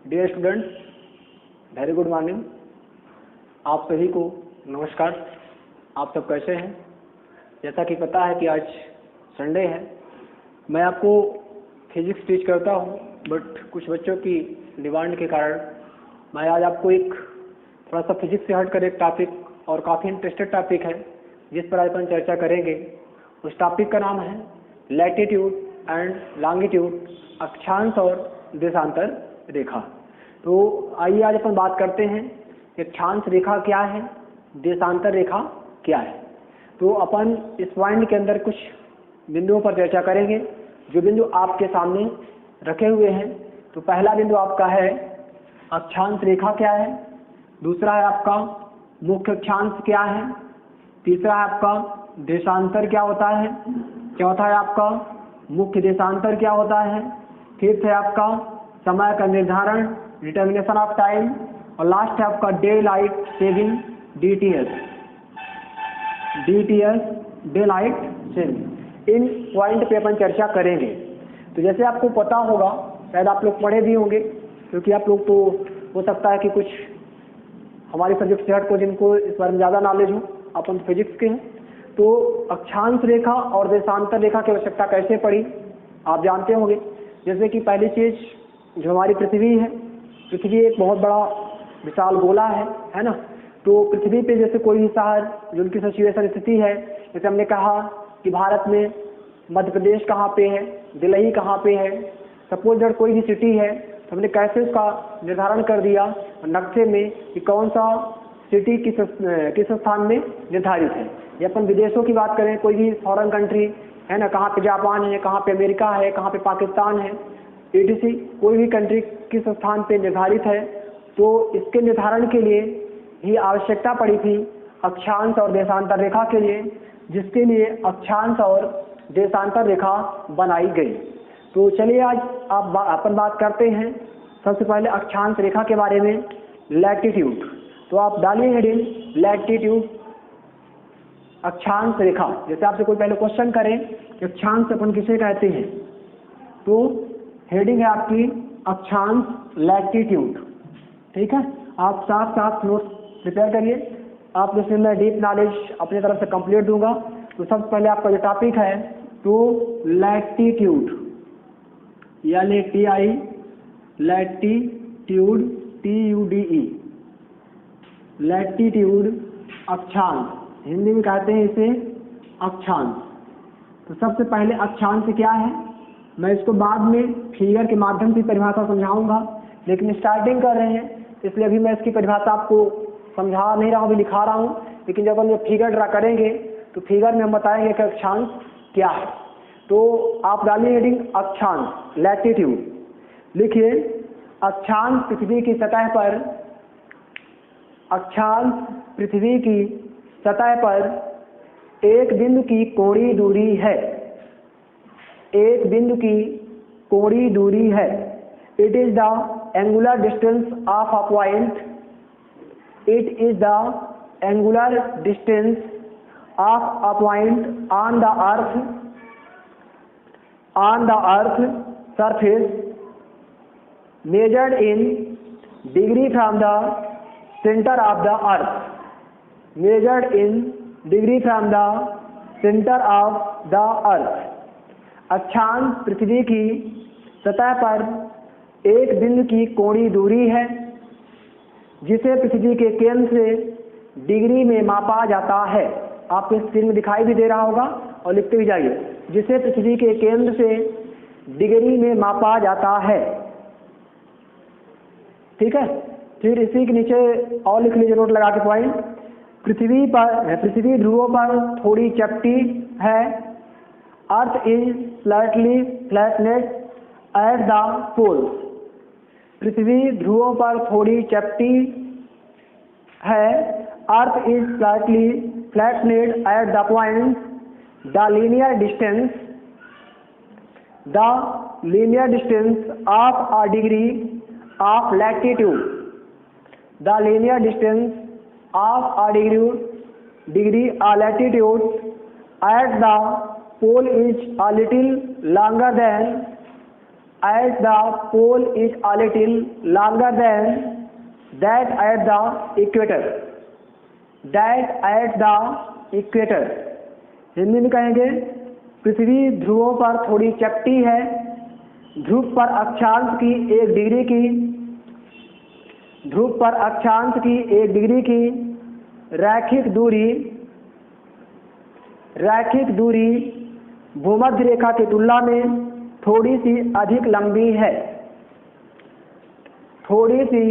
Dear students, very good morning. आप सभी को नमस्कार। आप सब कैसे हैं? जैसा कि पता है कि आज संडे है, मैं आपको फिजिक्स टीच करता हूं, बट कुछ बच्चों की डिमांड के कारण मैं आज आपको एक थोड़ा सा फिजिक्स से हटकर एक टॉपिक और काफ़ी इंटरेस्टेड टॉपिक है जिस पर आज अपन चर्चा करेंगे। उस टॉपिक का नाम है लैटिट्यूड एंड लॉन्गिट्यूड, अक्षांश और देशांतर रेखा। तो आइए आज अपन बात करते हैं कि अक्षांश रेखा क्या है, देशांतर रेखा क्या है। तो अपन इस पॉइंट के अंदर कुछ बिंदुओं पर चर्चा करेंगे जो बिंदु आपके सामने रखे हुए हैं। तो पहला बिंदु आपका है अक्षांश रेखा क्या है, दूसरा है आपका मुख्य अक्षांश क्या है, तीसरा है आपका देशांतर क्या होता है, चौथा है आपका मुख्य देशांतर क्या होता है, फिफ्थ है आपका समय का निर्धारण, डिटर्मिनेशन ऑफ टाइम, और लास्ट है आपका daylight saving, DTS, daylight saving. इन पॉइंट पे अपन चर्चा करेंगे। तो जैसे आपको पता होगा, शायद आप लोग पढ़े भी होंगे, क्योंकि आप लोग तो हो सकता है कि कुछ हमारे सब्जेक्ट से हट को जिनको इस बारे में ज़्यादा नॉलेज हो, अपन फिजिक्स के हैं। तो अक्षांश रेखा और देशांतर रेखा की आवश्यकता कैसे पड़ी आप जानते होंगे। जैसे कि पहली चीज जो हमारी पृथ्वी है, पृथ्वी एक बहुत बड़ा विशाल गोला है ना। तो पृथ्वी पे जैसे कोई भी शहर जो उनकी सिचुएशन स्थिति है, जैसे हमने कहा कि भारत में मध्य प्रदेश कहाँ पे है, दिल्ली कहाँ पे है, सपोज दैट कोई भी सिटी है, तो हमने कैसे उसका निर्धारण कर दिया नक्शे में कि कौन सा सिटी किस स्थान में निर्धारित है। या अपन विदेशों की बात करें, कोई भी फॉरेन कंट्री है ना, कहाँ पे जापान है, कहाँ पे अमेरिका है, कहाँ पे पाकिस्तान है, etc, कोई भी कंट्री किस स्थान पे निर्धारित है। तो इसके निर्धारण के लिए ही आवश्यकता पड़ी थी अक्षांश और देशांतर रेखा के लिए, जिसके लिए अक्षांश और देशांतर रेखा बनाई गई। तो चलिए आज अपन बात करते हैं सबसे पहले अक्षांश रेखा के बारे में, लैटिट्यूड। तो आप डालिए हेडिंग लैटिट्यूड, अक्षांश रेखा। जैसे आपसे कोई पहले क्वेश्चन करें कि अक्षांश अपन किसे कहते हैं, तो हेडिंग है आपकी अक्षांश लैटिट्यूड। ठीक है, आप साथ साथ नोट्स प्रिपेयर करिए। आप जैसे मैं डीप नॉलेज अपनी तरफ से कंप्लीट दूंगा। तो सबसे पहले आपका जो टॉपिक है तो लैटिट्यूड, यानी TI, लैटिट्यूड, TUDE, लैटिट्यूड अक्षांश, हिंदी में कहते हैं इसे अक्षांश। तो सबसे पहले अक्षांश क्या है, मैं इसको बाद में फिगर के माध्यम से परिभाषा समझाऊंगा, लेकिन स्टार्टिंग कर रहे हैं इसलिए अभी मैं इसकी परिभाषा आपको समझा नहीं रहा हूँ, अभी लिखा रहा हूँ। लेकिन जब हम ये फिगर ड्रा करेंगे तो फिगर में हम बताएंगे कि अक्षांश क्या है। तो आप डालिए हेडिंग अक्षांश लैटिट्यूड, लिखिए अक्षांश पृथ्वी की सतह पर, अक्षांश पृथ्वी की सतह पर एक बिंदु की कोणीय दूरी है, एक बिंदु की कोणीय दूरी है। It is the angular distance of a point, it is the angular distance of a point on the earth surface measured in degree from the center of the earth, measured in degree from the center of the earth। अक्षांश पृथ्वी की सतह पर एक बिंदु की कोणीय दूरी है जिसे पृथ्वी के केंद्र से डिग्री में मापा जाता है। आपको स्क्रीन में दिखाई भी दे रहा होगा और लिखते भी जाइए, जिसे पृथ्वी के केंद्र से डिग्री में मापा जाता है। ठीक है, फिर इसी के नीचे और लिख लीजिए नोट लगा के पॉइंट, पृथ्वी ध्रुवों पर थोड़ी चपटी है। Earth is slightly flattened at the poles, पृथ्वी ध्रुवों पर थोड़ी चपटी है। Earth is slightly flattened at the point, the linear distance of a degree of latitude, the linear distance of a degree or latitude at the pole is a little longer than at the pole is a little longer than that at the equator. That at the equator. Hindi में कहेंगे पृथ्वी ध्रुवों पर थोड़ी चपटी है, ध्रुव पर अक्षांश की 1 डिग्री की, ध्रुव पर अक्षांश की 1 डिग्री की रैखिक दूरी भूमध्य रेखा की तुलना में थोड़ी सी अधिक लंबी है, थोड़ी सी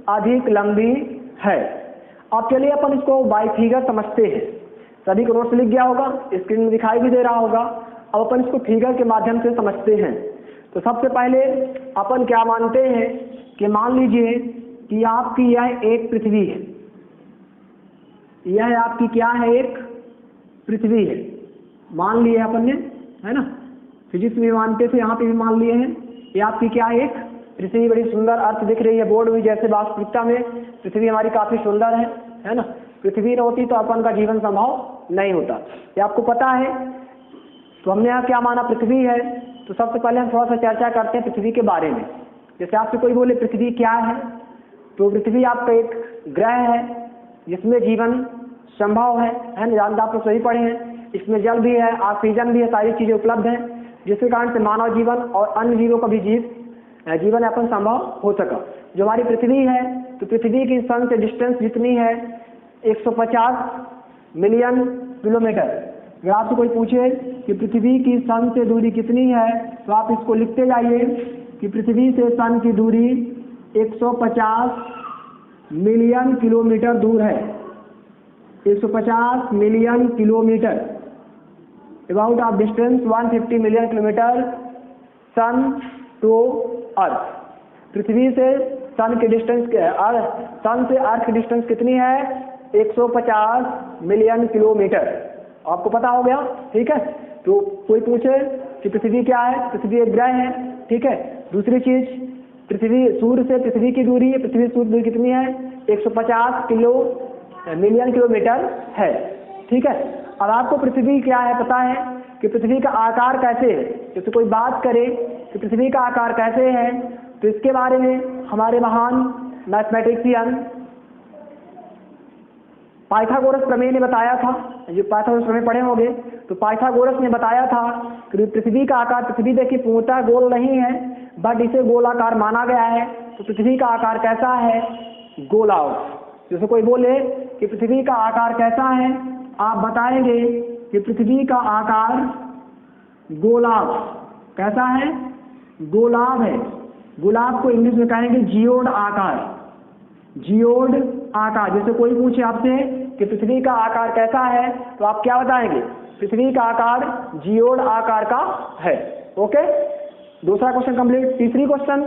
अधिक लंबी है। अब चलिए अपन इसको बाई फिगर समझते हैं। सभी को नोट्स लिख गया होगा, स्क्रीन में दिखाई भी दे रहा होगा। अब अपन इसको फिगर के माध्यम से समझते हैं। तो सबसे पहले अपन क्या मानते हैं कि मान लीजिए कि आपकी यह एक पृथ्वी है, यह आपकी क्या है, एक पृथ्वी है, मान लिए अपन ने, है ना। फिजिक्स में मानते थे, यहाँ पे भी मान लिए हैं। ये आपकी क्या है, एक पृथ्वी। बड़ी सुंदर अर्थ दिख रही है बोर्ड में, जैसे वास्तविकता में पृथ्वी हमारी काफी सुंदर है ना। पृथ्वी न होती तो अपन का जीवन संभव नहीं होता, ये आपको पता है। तो हमने यहाँ क्या माना, पृथ्वी है। तो सबसे पहले हम थोड़ा सा चर्चा करते हैं पृथ्वी के बारे में। जैसे आपसे कोई बोले पृथ्वी क्या है, तो पृथ्वी आपका एक ग्रह है जिसमें जीवन संभव है ना। जानते आप लोग सही पढ़े हैं। इसमें जल भी है, ऑक्सीजन भी है, सारी चीजें उपलब्ध हैं, जिसके कारण से मानव जीवन और अन्य जीवों का भी जीवन यापन संभव हो सका। जो हमारी पृथ्वी है, तो पृथ्वी की सन से डिस्टेंस जितनी है 150 मिलियन किलोमीटर। अगर आपसे कोई पूछे कि पृथ्वी की सन से दूरी कितनी है, तो आप इसको लिखते जाइए कि पृथ्वी से सन की दूरी 150 मिलियन किलोमीटर दूर है। 150 million kilometre, about of distance 150 million kilometre sun to earth. पृथ्वी से सन के डिस्टेंस, सन से अर्थ की डिस्टेंस कितनी है, 150 मिलियन किलोमीटर। आपको पता हो गया, ठीक है। तो कोई पूछे कि पृथ्वी क्या है, पृथ्वी एक ग्रह है, ठीक है। दूसरी चीज, पृथ्वी सूर्य से पृथ्वी की दूरी, पृथ्वी सूर्य दूरी कितनी है, 150 मिलियन किलोमीटर है, ठीक है। अब आपको पृथ्वी क्या है पता है कि पृथ्वी का आकार कैसे है। जैसे कोई बात करे कि पृथ्वी का आकार कैसे है, तो इसके बारे में हमारे महान मैथमेटिशियन पाइथागोरस प्रमेय ने बताया था। जो पाइथागोरस प्रमेय पढ़े होंगे, तो पाइथागोरस ने बताया था कि पृथ्वी का आकार, पृथ्वी देखिए पूर्णतः गोल नहीं है, बट इसे गोलाकार माना गया है। तो पृथ्वी का आकार कैसा है, गोलाकार। जैसे कोई बोले कि पृथ्वी का आकार कैसा है, आप बताएंगे कि पृथ्वी का आकार गोलाव। कैसा है, गोलाव है। गुलाब को इंग्लिश में कहेंगे जियोड आकार, जियोड आकार। जैसे कोई पूछे आपसे कि पृथ्वी का आकार कैसा है, तो आप क्या बताएंगे, पृथ्वी का आकार जियोड आकार का है। ओके, दूसरा क्वेश्चन कंप्लीट। तीसरी क्वेश्चन,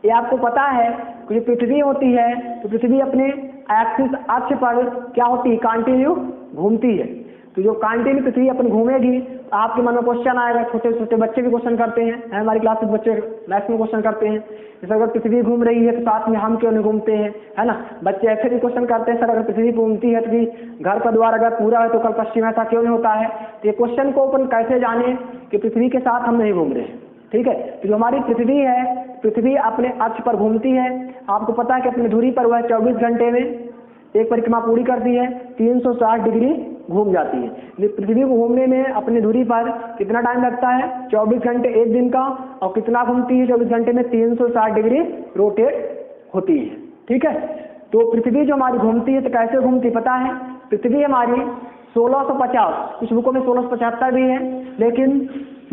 ये आपको पता है कि पृथ्वी होती है, तो पृथ्वी अपने एक्सिस अक्ष पर क्या होती है, कंटिन्यू घूमती है। तो जो कंटिन्यू पृथ्वी अपन घूमेगी, आपके मन में क्वेश्चन आएगा। छोटे छोटे बच्चे भी क्वेश्चन करते हैं, हमारी क्लास में बच्चे मैक्सिमम क्वेश्चन करते हैं। जैसे अगर पृथ्वी घूम रही है तो साथ में हम क्यों नहीं घूमते हैं, है ना। बच्चे ऐसे भी क्वेश्चन करते हैं, सर अगर पृथ्वी घूमती है तो घर का द्वार अगर पूरा है तो कल पश्चिम ऐसा क्यों नहीं होता है। तो ये क्वेश्चन को अपन कैसे जाने कि पृथ्वी के साथ हम नहीं घूम रहे हैं, ठीक है। तो जो हमारी पृथ्वी है, पृथ्वी अपने अक्ष पर घूमती है। आपको पता है कि अपनी दूरी पर वह 24 घंटे में एक परिक्रमा पूरी करती है, 360 डिग्री घूम जाती है। पृथ्वी को घूमने में अपनी दूरी पर कितना टाइम लगता है, 24 घंटे एक दिन का। और कितना घूमती है 24 घंटे में, 360 डिग्री रोटेट होती है, ठीक है। तो पृथ्वी जो हमारी घूमती है, तो कैसे घूमती पता है। पृथ्वी हमारी 1650, कुछ बुकों में 1675 भी है, लेकिन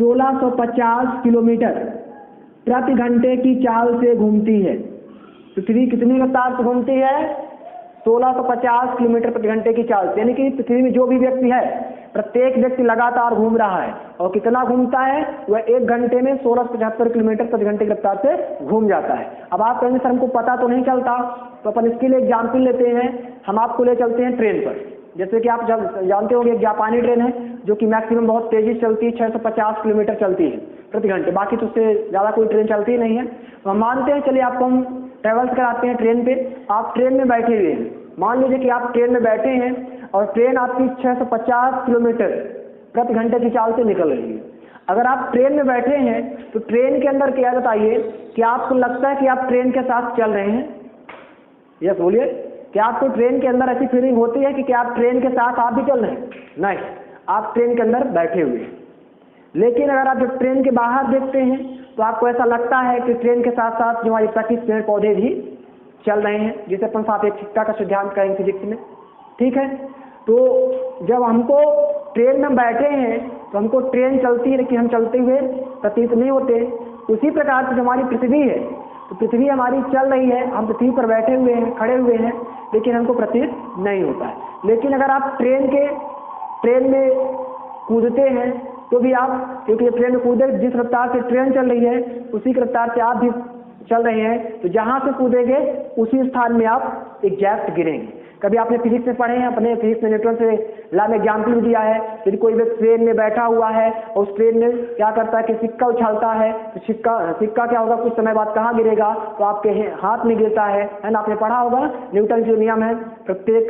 1650 किलोमीटर प्रति घंटे की चाल से घूमती है। पृथ्वी कितनी रफ्तार से घूमती है, 1650 किलोमीटर प्रति घंटे की चाल से। यानी कि पृथ्वी में जो भी व्यक्ति है, प्रत्येक व्यक्ति लगातार घूम रहा है। और कितना घूमता है, वह 1 घंटे में 1675 किलोमीटर प्रति घंटे की रफ्तार से घूम जाता है। अब आप कहेंगे सर हमको पता तो नहीं चलता, तो अपन इसके लिए एग्जाम्पल लेते हैं। हम आपको ले चलते हैं ट्रेन पर। जैसे कि आप जानते होंगे, एक जापानी ट्रेन है जो कि मैक्सिमम बहुत तेजी से चलती है, 650 किलोमीटर चलती है प्रति घंटे। बाकी तो उससे ज़्यादा कोई ट्रेन चलती ही नहीं है। तो हम मानते हैं, चलिए आपको हम ट्रेवल्स कराते हैं ट्रेन पे। आप ट्रेन में बैठे हुए हैं, मान लीजिए कि आप ट्रेन में बैठे हैं और ट्रेन आपकी 650 किलोमीटर प्रति घंटे की चाल से निकल रही है। अगर आप ट्रेन में बैठे हैं तो ट्रेन के अंदर क्या बताइए, क्या आपको लगता है कि आप ट्रेन के साथ चल रहे हैं? यस बोलिए, क्या आपको ट्रेन के अंदर ऐसी फीलिंग होती है कि क्या आप ट्रेन के साथ आप भी चल रहे हैं? नहीं, आप ट्रेन के अंदर बैठे हुए हैं। लेकिन अगर आप जब ट्रेन के बाहर देखते हैं तो आपको ऐसा लगता है कि ट्रेन के साथ साथ जो हमारे प्राकृतिक पेड़ पौधे भी चल रहे हैं, जिसे अपन सापेक्षिकता का सिद्धांत कहेंगे फिजिक्स में। ठीक है, तो जब हमको ट्रेन में बैठे हैं तो हमको ट्रेन चलती है लेकिन हम चलते हुए प्रतीत नहीं होते। उसी प्रकार से जो हमारी पृथ्वी है, तो पृथ्वी हमारी चल रही है, हम पृथ्वी पर बैठे हुए हैं, खड़े हुए हैं, लेकिन हमको प्रतीत नहीं होता है। लेकिन अगर आप ट्रेन में कूदते हैं तो भी आप, क्योंकि ट्रेन में कूदे जिस रफ्तार से ट्रेन चल रही है उसी की रफ्तार से आप भी चल रहे हैं, तो जहां से कूदेंगे उसी स्थान में आप एग्जैक्ट गिरेंगे। कभी आपने फिजिक्स में पढ़े हैं, अपने फिजिक्स में न्यूटन से लॉ में एग्जाम्पल भी दिया है। यदि कोई व्यक्ति ट्रेन में बैठा हुआ है और उस ट्रेन में क्या करता है कि सिक्का उछालता है, तो सिक्का क्या होगा, कुछ समय बाद कहाँ गिरेगा, तो आपके हाथ में गिरता है ना। आपने पढ़ा होगा न्यूटन जो नियम है, प्रत्येक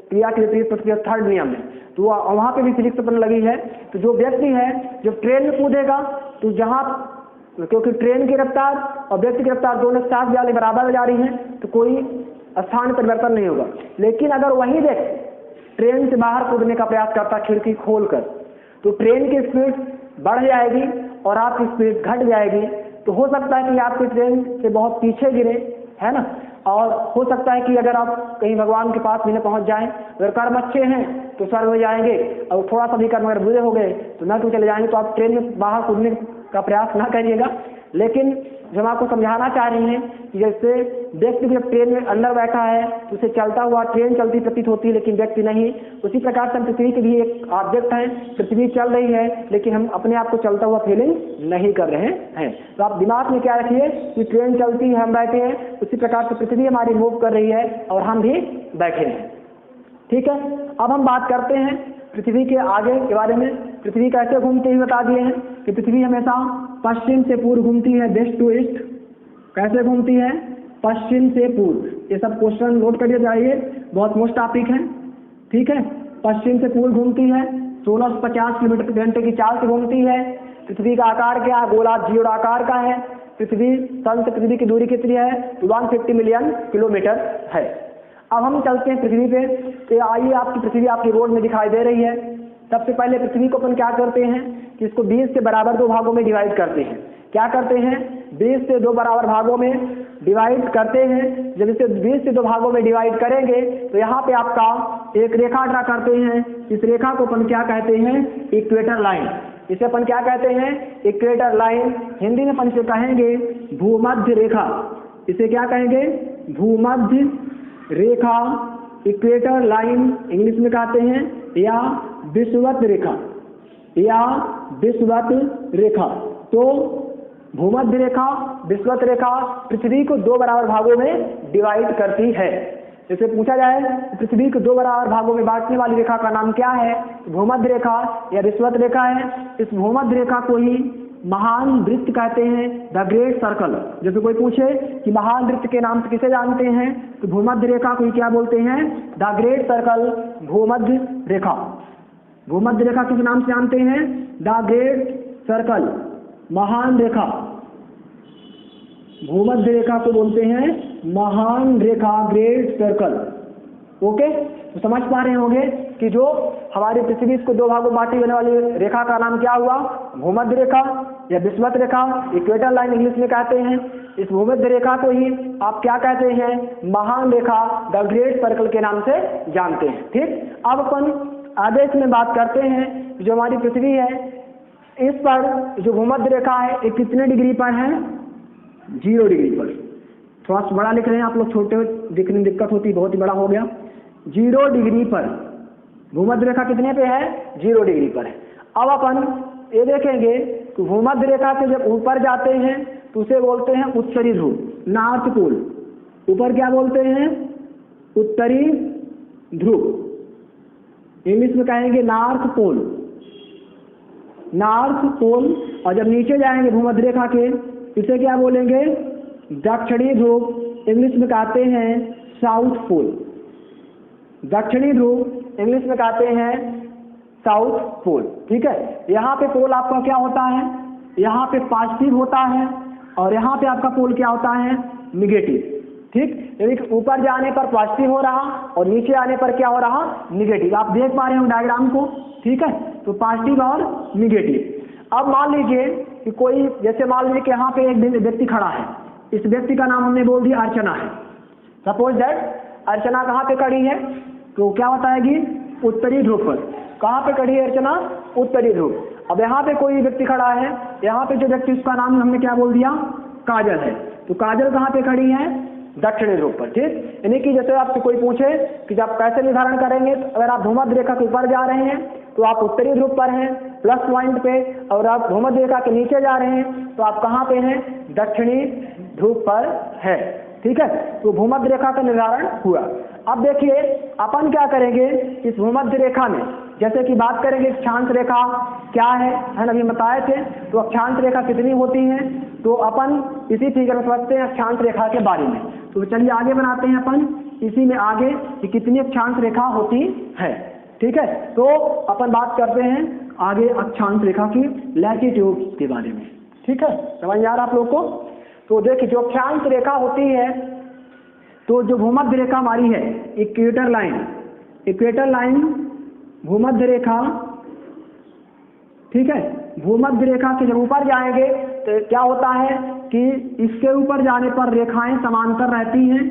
क्रिया के विपरीत प्रतिक्रिया थर्ड नियम है, तो वहाँ पे भी फिजिक्स अपन लगी है। तो जो व्यक्ति है जब ट्रेन में कूदेगा तो जहाँ, क्योंकि ट्रेन की रफ्तार और व्यक्ति की रफ्तार दोनों साथ जाने बराबर जा रही हैं, तो कोई स्थान परिवर्तन नहीं होगा। लेकिन अगर वही व्यक्ति ट्रेन से बाहर कूदने का प्रयास करता खिड़की खोलकर, तो ट्रेन की स्पीड बढ़ जाएगी और आपकी स्पीड घट जाएगी। तो हो सकता है कि आपकी ट्रेन से बहुत पीछे गिरे, है ना, और हो सकता है कि अगर आप कहीं भगवान के पास भी न पहुंच जाएं, अगर कर्म अच्छे हैं तो स्वर्ग में जाएंगे, और थोड़ा सा भी कर्म अगर बुरे हो गए तो न तो चले जाएंगे। तो आप ट्रेन में बाहर कूदने का प्रयास ना करिएगा। लेकिन जो हम आपको समझाना चाह रही हैं कि जैसे व्यक्ति जब ट्रेन में अंदर बैठा है तो उसे चलता हुआ ट्रेन चलती प्रतीत होती है लेकिन व्यक्ति नहीं, उसी प्रकार से हम पृथ्वी के भी एक ऑब्जेक्ट है, पृथ्वी चल रही है लेकिन हम अपने आप को चलता हुआ फीलिंग नहीं कर रहे हैं। तो आप दिमाग में क्या रखिए कि ट्रेन चलती है, हम बैठे हैं, उसी प्रकार से पृथ्वी हमारी मूव कर रही है और हम भी बैठे हैं। ठीक है, अब हम बात करते हैं पृथ्वी के आगे के बारे में। पृथ्वी कैसे घूमती है बता दिए हैं कि पृथ्वी हमेशा पश्चिम से पूर्व घूमती है, वेस्ट टू ईस्ट। कैसे घूमती है? पश्चिम से पूर्व। ये सब क्वेश्चन नोट करिए जाइए, बहुत मोस्ट टॉपिक है। ठीक है, पश्चिम से पूर्व घूमती है, 1650 किलोमीटर प्रति घंटे की चाल से घूमती है। पृथ्वी का आकार क्या है? गोलार्ध आकार का है। पृथ्वी सन से पृथ्वी की दूरी कितनी है? 150 मिलियन किलोमीटर है। अब हम चलते हैं पृथ्वी पे। तो आइए, आपकी पृथ्वी आपकी रोड में दिखाई दे रही है। सबसे पहले पृथ्वी को अपन क्या करते हैं कि इसको 20 के बराबर 2 भागों में डिवाइड करते हैं। क्या करते हैं? 20 से 2 बराबर भागों में डिवाइड करते हैं। जब इसे 20 से 2 भागों में डिवाइड करेंगे तो यहाँ पे आपका एक रेखा ड्रा करते हैं। इस रेखा को अपन क्या कहते हैं? Equator line. इसे अपन क्या कहते हैं? Equator line. हिंदी में अपन इसे कहेंगे भूमध्य रेखा। इसे क्या कहेंगे? भूमध्य रेखा, इक्वेटर लाइन इंग्लिश में कहते हैं, या विषुवत रेखा, या विषुवत रेखा। तो भूमध्य रेखा, विषुवत रेखा पृथ्वी को 2 बराबर भागों में डिवाइड करती है। जैसे पूछा जाए पृथ्वी को 2 बराबर भागों में बांटने वाली रेखा का नाम क्या है? भूमध्य रेखा या विषुवत रेखा है। इस भूमध्य रेखा को ही महान वृत्त कहते हैं, द ग्रेट सर्कल। जैसे कोई पूछे कि महान वृत्त के नाम से किसे जानते हैं, तो भूमध्य रेखा को ही क्या बोलते हैं? द ग्रेट सर्कल, भूमध्य रेखा। भूमध्य रेखा किस नाम से जानते हैं? द ग्रेट सर्कल, महान रेखा। भूमध्य रेखा को बोलते हैं महान रेखा, ग्रेट सर्कल। ओके, तो समझ पा रहे होंगे कि जो हमारी पृथ्वी को 2 भागों में बांटी जाने वाली रेखा का नाम क्या हुआ? भूमध्य रेखा या विषुवत रेखा, इक्वेटर लाइन इंग्लिश में कहते हैं। इस भूमध्य रेखा को ही आप क्या कहते हैं? महान रेखा, द ग्रेट सर्कल के नाम से जानते हैं। ठीक, अब अपन आगे इसमें बात करते हैं जो हमारी पृथ्वी है, इस पर जो भूमध्य रेखा है ये कितने डिग्री पर है? 0 डिग्री पर। थोड़ा सा बड़ा लिख रहे हैं आप लोग, छोटे दिखने में दिक्कत होती है, बहुत ही बड़ा हो गया। 0 डिग्री पर भूमध्य रेखा कितने पे है? 0 डिग्री पर है। अब अपन ये देखेंगे कि भूमध्य रेखा से जब ऊपर जाते हैं तो उसे बोलते हैं उत्तरी ध्रुव, नॉर्थ पोल। ऊपर क्या बोलते हैं? उत्तरी ध्रुव, इंग्लिश में कहेंगे नॉर्थ पोल, नॉर्थ पोल। और जब नीचे जाएंगे भूमध्य रेखा के, इसे क्या बोलेंगे? दक्षिणी ध्रुव, इंग्लिश में कहते हैं साउथ पोल। दक्षिणी ध्रुव इंग्लिश में कहते हैं साउथ पोल। ठीक है, यहाँ पे पोल आपका क्या होता है, यहाँ पे पॉजिटिव होता है और यहाँ पे आपका पोल क्या होता है, निगेटिव। ठीक, यानी कि ऊपर जाने पर पॉजिटिव हो रहा और नीचे आने पर क्या हो रहा, निगेटिव। आप देख पा रहे हो डायग्राम को। ठीक है, तो पॉजिटिव और निगेटिव। अब मान लीजिए कि कोई, जैसे मान लीजिए कि यहाँ पे एक व्यक्ति खड़ा है, इस व्यक्ति का नाम हमने बोल दिया अर्चना है। सपोज दैट अर्चना कहाँ पे खड़ी है, तो क्या बताएगी, उत्तरी ध्रुव पर। कहाँ पे खड़ी है अर्चना, उत्तरी ध्रुव। अब यहाँ पे कोई व्यक्ति खड़ा है, यहाँ पे जो व्यक्ति, उसका नाम हमने क्या बोल दिया, काजल है। तो काजल कहाँ पे खड़ी है, दक्षिणी ध्रुव पर। ठीक, यानी कि जैसे आपसे कोई पूछे कि आप कैसे निर्धारण करेंगे, तो अगर आप भूमध्य रेखा के ऊपर जा रहे हैं तो आप उत्तरी ध्रुव पर हैं प्लस पॉइंट पे, और आप भूमध्य रेखा के नीचे जा रहे हैं तो आप कहाँ पे हैं, दक्षिणी ध्रुव पर है। ठीक है, तो भूमध्य रेखा का निर्धारण हुआ। अब देखिए अपन क्या करेंगे, इस भूमध्य रेखा में जैसे कि बात करेंगे अक्षांश रेखा क्या है ना, अभी बताए थे। तो अक्षांश रेखा कितनी होती है, तो अपन इसी फिगर में समझते हैं अक्षांश रेखा के बारे में। तो चलिए आगे बनाते हैं अपन इसी में आगे कि कितनी अक्षांश रेखा होती है। ठीक है, तो अपन बात करते हैं आगे अक्षांश रेखा की लैटिट्यूड के बारे में। ठीक है, समझ आ रहा आप लोग को। तो देखिए जो अक्षांश रेखा होती है, तो जो भूमध्य रेखा हमारी है, इक्वेटर लाइन, इक्वेटर लाइन भूमध्य रेखा। ठीक है, भूमध्य रेखा के जब ऊपर जाएंगे तो क्या होता है कि इसके ऊपर जाने पर रेखाएं समांतर रहती हैं।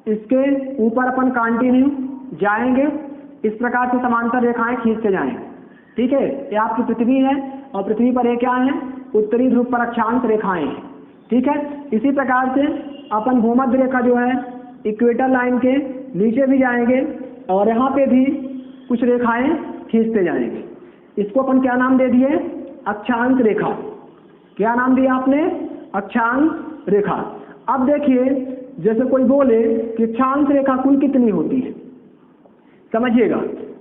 इसके ऊपर अपन कंटिन्यू जाएंगे, इस प्रकार से समांतर रेखाएं खींचते जाएंगे। ठीक है, ये आपकी पृथ्वी है और पृथ्वी पर ये क्या है, उत्तरी ध्रुव पर अक्षांश रेखाएं हैं। ठीक है, इसी प्रकार से अपन भूमध्य रेखा जो है इक्वेटर लाइन के नीचे भी जाएंगे और यहाँ पे भी कुछ रेखाएं खींचते जाएंगे। इसको अपन क्या नाम दे दिए, अक्षांश रेखा। क्या नाम दिया आपने, अक्षांश रेखा। अब देखिए जैसे कोई बोले कि अक्षांश रेखा कुल कितनी होती है, समझिएगा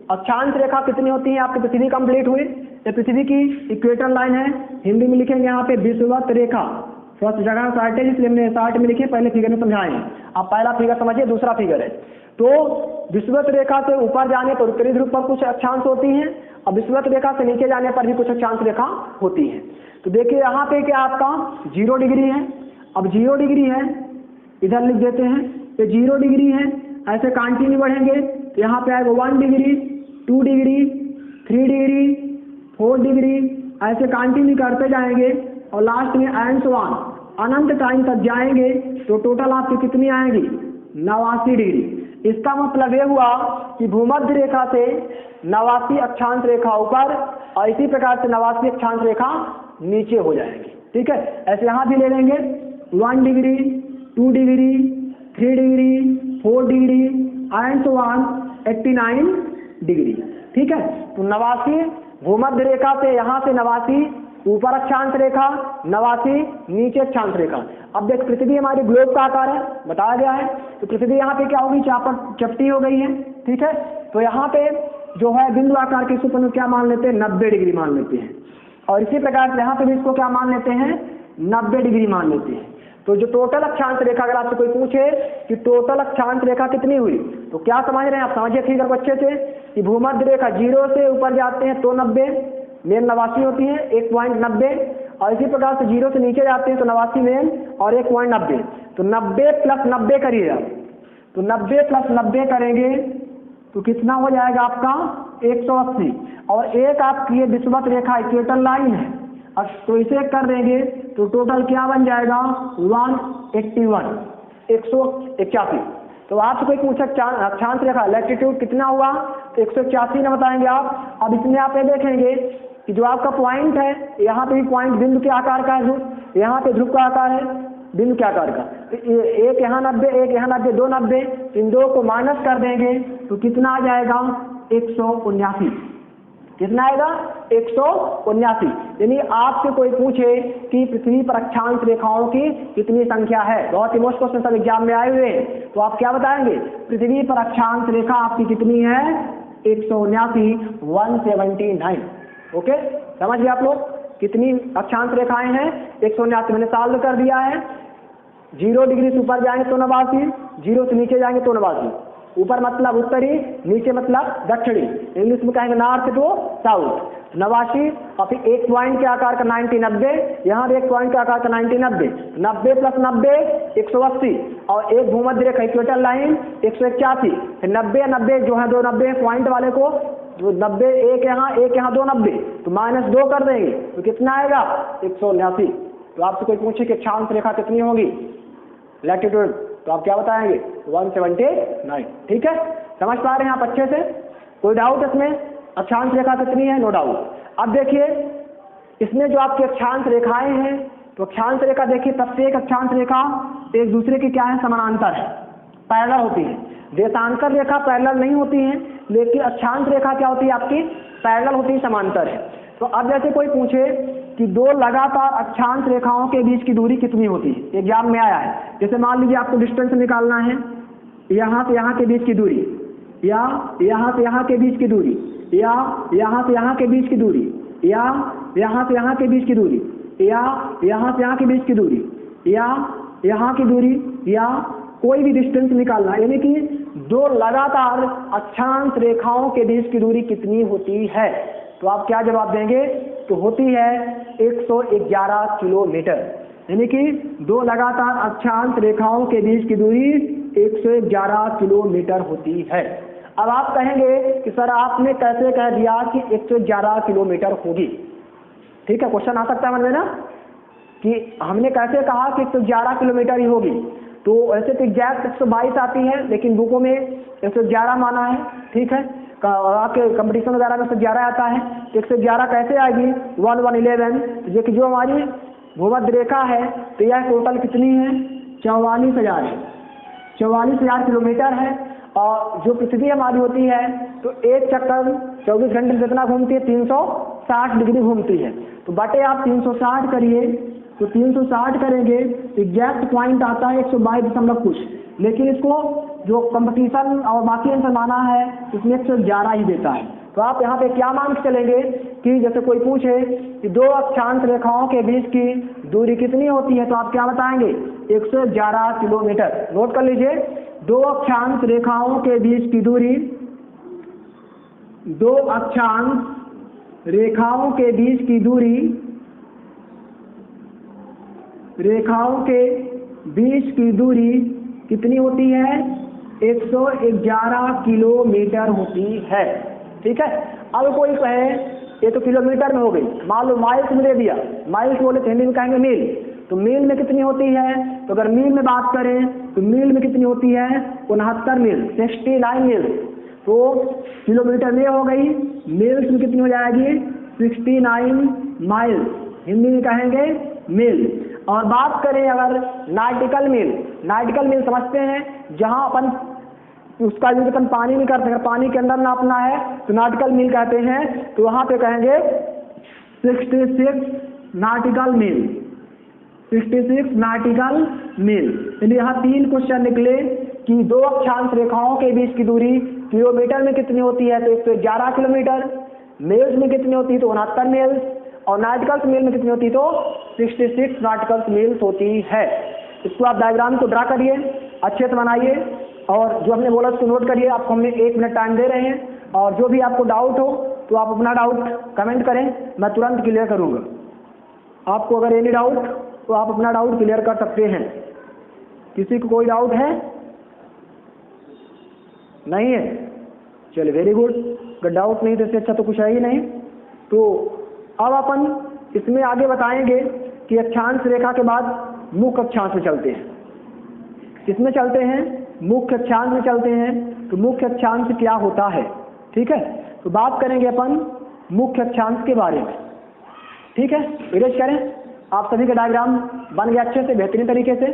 अक्षांश रेखा कितनी होती है। आपकी पृथ्वी कंप्लीट हुई, ये पृथ्वी की इक्वेटर लाइन है, हिंदी में लिखेंगे यहाँ पे विषुवत रेखा। फर्स्ट जगह शार्ट है इसलिए हमने शार्ट में लिखे, पहले फिगर में समझाए। आप पहला फिगर समझिए, दूसरा फिगर है। तो विषुवत रेखा से ऊपर जाने पर उत्तरी ध्रुव पर कुछ अक्षांश होती हैं और विषुवत रेखा से नीचे जाने पर भी कुछ अक्षांश रेखा होती है। तो देखिए यहाँ पे क्या आपका 0 डिग्री है। अब 0 डिग्री है, इधर लिख देते हैं, ये 0 डिग्री है। ऐसे कंटिन्यू बढ़ेंगे तो यहाँ पे आएगा 1 डिग्री, 2 डिग्री, 3 डिग्री, 4 डिग्री, ऐसे कंटिन्यू करते जाएंगे और लास्ट में -1 अनंत टाइम तक जाएंगे तो टोटल आपकी कितनी आएगी, 89 डिग्री। इसका मतलब ये हुआ कि भूमध्य रेखा से 89 अक्षांश रेखा ऊपर और इसी प्रकार से 89 अक्षांश रेखा नीचे हो जाएंगी। ठीक है, ऐसे यहाँ भी ले लेंगे 1 degree, 2 degree, 3 degree, 4 degree and so on 89 degree. ठीक है, तो 89 भूमध्य रेखा से, यहाँ से 89 ऊपर अक्षांश रेखा, 89 नीचे अक्षांश रेखा। अब देख पृथ्वी हमारी ग्लोब का आकार है, बताया गया है। तो पृथ्वी यहाँ पे क्या होगी, चपटी हो गई है। ठीक है, तो यहाँ पे जो है बिंदु आकार के इसको क्या मान लेते हैं, 90 डिग्री मान लेते हैं। और इसी प्रकार से यहाँ पे भी इसको क्या मान लेते हैं, 90 डिग्री मान लेते हैं। तो जो टोटल अक्षांश रेखा, अगर आपसे कोई पूछे कि टोटल अक्षांश रेखा कितनी हुई, तो क्या समझ रहे हैं आप, समझिए फिगर को अच्छे से कि भूमध्य रेखा 0 से ऊपर जाते हैं तो 90, मेन 89 होती है 1.90, और इसी प्रकार से 0 से नीचे जाते हैं तो 89 मेन और 1.90। तो 90 प्लस 90 करिए आप, तो 90 प्लस 90 करेंगे तो कितना हो जाएगा आपका 180। और एक आपकी ये विषुवत रेखा इक्वेटर लाइन है, अब तो इसे कर देंगे तो टोटल क्या बन जाएगा 181, 181। तो आपसे कोई पूछा अक्षांश रेखा लैटिट्यूड कितना हुआ, तो 181 न बताएंगे आप। अब इसमें आप ये देखेंगे कि जो आपका पॉइंट है, यहाँ पे भी पॉइंट बिंदु के आकार का है ध्रुव, यहाँ पे ध्रुव का आकार है बिंदु के आकार का। एक यहाँ 90, एक यहाँ 90, 2 90, इन दो को माइनस कर देंगे तो कितना आ जाएगा 179। कितना आएगा 179। यानी आपसे कोई पूछे कि पृथ्वी पर अक्षांश रेखाओं की कितनी संख्या है, बहुत ही मोस्ट क्वेश्चन सब एग्जाम में आए हुए हैं, तो आप क्या बताएंगे, पृथ्वी पर अक्षांश रेखा आपकी कितनी है 179, 179। ओके, समझ गए आप लोग कितनी अक्षांश रेखाएं हैं 179। मैंने सॉल्व कर दिया है। 0 डिग्री से ऊपर जाएंगे तो 89, 0 से नीचे जाएंगे तो 89। ऊपर मतलब उत्तरी, नीचे मतलब दक्षिणी, इंग्लिश में कहेंगे नॉर्थ टू साउथ। 89 और फिर एक पॉइंट के आकार का 90, 90, यहाँ भी एक पॉइंट के आकार का 90, 90, 90 प्लस 90 180 और एक भूमध्य रेखा इक्वेटर लाइन 181, फिर 90 90 जो है 2 90 पॉइंट वाले को, जो 90 एक यहाँ 2 90 तो -2 कर देंगे तो कितना आएगा 179। तो आपसे कोई पूछे कि अक्षांश रेखा कितनी होगी लैटिट्यूड, तो आप क्या बताएंगे 179। ठीक है, समझ पा रहे हैं आप अच्छे से? कोई डाउट इसमें? अक्षांश रेखा कितनी है? No doubt. अब देखिए इसमें जो आपकी अक्षांश रेखाएं हैं, तो अक्षांश रेखा देखिए प्रत्येक अक्षांश रेखा एक दूसरे की क्या है समानांतर है, पैरेलल होती है। देशांतर रेखा पैरेलल नहीं होती है, लेकिन अक्षांश रेखा क्या होती है आपकी पैरेलल होती है, समांतर है। तो अब जैसे कोई पूछे कि दो लगातार अक्षांश रेखाओं के बीच की दूरी कितनी होती है, एग्जाम में आया है। जैसे मान लीजिए आपको डिस्टेंस निकालना है, यहाँ से यहाँ के बीच की दूरी, या यहाँ से यहाँ के बीच की दूरी, या यहाँ से यहाँ के बीच की दूरी, या यहाँ से यहाँ के बीच की दूरी, या यहाँ से यहाँ के बीच की दूरी, या यहाँ की दूरी, या कोई भी डिस्टेंस निकालना, यानी कि दो लगातार अक्षांश रेखाओं के बीच की दूरी कितनी होती है, तो आप क्या जवाब देंगे? तो होती है 111 किलोमीटर। यानी कि दो लगातार अक्षांश रेखाओं के बीच की दूरी 111 किलोमीटर होती है। अब आप कहेंगे कि सर आपने कैसे कह दिया कि 111 किलोमीटर होगी? ठीक है, क्वेश्चन आ सकता है मन में ना कि हमने कैसे कहा कि 111 किलोमीटर ही होगी। तो ऐसे तो एग्जैक्ट 122 आती है, लेकिन बुकों में 111 माना है। ठीक है, आपके कंपटीशन वगैरह में 111 आता है, तो 111 कैसे आएगी 1111? जो कि जो हमारी भूमध्य रेखा है तो यह टोटल कितनी है 44,000 है, 44,000 किलोमीटर है। और जो पृथ्वी हमारी होती है तो एक चक्कर 24 घंटे में कितना घूमती है 360 डिग्री घूमती है। तो बटे आप 360 करिए, तो 360 करेंगे एग्जैक्ट पॉइंट आता है 122 कुछ, लेकिन इसको जो कंपटीशन और बाकी आंसर माना है उसमें 111 ही देता है। तो आप यहाँ पे क्या मान के चलेंगे कि जैसे कोई पूछे कि दो अक्षांश रेखाओं के बीच की दूरी कितनी होती है, तो आप क्या बताएंगे 111 किलोमीटर। नोट कर लीजिए, दो अक्षांश रेखाओं के बीच की दूरी, दो अक्षांश रेखाओं के बीच की दूरी, रेखाओं के बीच की दूरी कितनी होती है 111 किलोमीटर होती है। ठीक है, अब कोई कहे ये तो किलोमीटर में हो गई, मान लो माइल्स में दे दिया, माइल्स बोले तो हिंदी में कहेंगे मील, तो मील में कितनी होती है? तो अगर मील में बात करें तो मील में कितनी होती है 69 मील, 69 मील। तो किलोमीटर में हो गई, मील्स में कितनी हो जाएगी 69 माइल, हिंदी में कहेंगे मील। और बात करें अगर नाटिकल मील, नाटिकल मील समझते हैं जहां अपन उसका यूज अपन पानी नहीं करते, अगर पानी के अंदर नापना है तो नाटिकल मील कहते हैं, तो वहां पे कहेंगे 66 नाटिकल मील, 66 नाटिकल मील। यानी यहाँ 3 क्वेश्चन निकले कि दो अक्षांश रेखाओं के बीच की दूरी किलोमीटर में कितनी होती है, तो 111 किलोमीटर, मील्स में कितनी होती है तो 69 मील्स, और नाटिकल्स मील में कितनी होती है तो 66 नाटिकल्स मील्स होती है। इसको आप डायग्राम को ड्रा करिए, अच्छे से बनाइए, और जो हमने बोला उसको नोट करिए। आपको हमने 1 मिनट टाइम दे रहे हैं, और जो भी आपको डाउट हो तो आप अपना डाउट कमेंट करें, मैं तुरंत क्लियर करूंगा। आपको अगर एनी डाउट तो आप अपना डाउट क्लियर कर सकते हैं। किसी को कोई डाउट है? नहीं है? चलिए वेरी गुड। अगर डाउट नहीं तो इससे अच्छा तो कुछ है ही नहीं। तो अब अपन इसमें आगे बताएंगे कि अक्षांश रेखा के बाद मुख्य अक्षांश में चलते हैं। किसमें चलते हैं? मुख्य अक्षांश में चलते हैं। तो मुख्य अक्षांश क्या होता है? ठीक है, तो बात करेंगे अपन मुख्य अक्षांश के बारे में। ठीक है, इरेज करें। आप सभी का डायग्राम बन गया अच्छे से, बेहतरीन तरीके से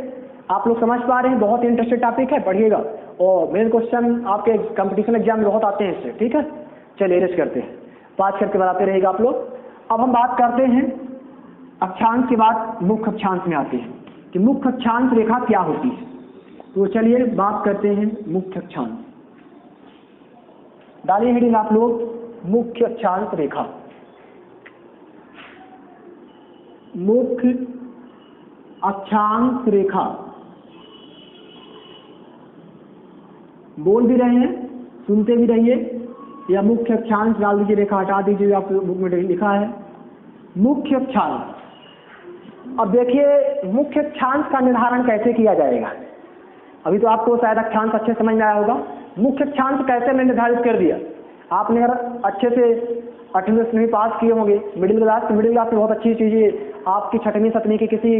आप लोग समझ पा रहे हैं। बहुत ही इंटरेस्टेड टॉपिक है, पढ़िएगा, और मेन क्वेश्चन आपके कंपटीशन एग्जाम में बहुत आते हैं इससे। ठीक है, चलिए इरेज करते हैं, पाँच करके बताते रहेगा आप लोग। अब हम बात करते हैं अक्षांश के बाद मुख्य अक्षांश में आते हैं कि मुख्य अक्षांश रेखा क्या होती है। तो चलिए बात करते हैं मुख्य अक्षांश। डालिए हेडिंग आप लोग, मुख्य अक्षांश रेखा। मुख्य अक्षांश रेखा बोल भी रहे हैं, सुनते भी रहिए, या मुख्य अक्षांश डाल दीजिए, रेखा हटा दीजिए, आपको बुक में लिखा है मुख्य अक्षांश। अब देखिए मुख्य अक्षांश का निर्धारण कैसे किया जाएगा। अभी तो आपको शायद अक्षांश अच्छे समझ में आया होगा। मुख्य अक्षांश कैसे मैंने निर्धारित कर दिया। आपने अगर अच्छे से 8वीं 10वीं पास किए होंगे, मिडिल क्लास में बहुत अच्छी चीज़ें आपकी 6वीं 7वीं की किसी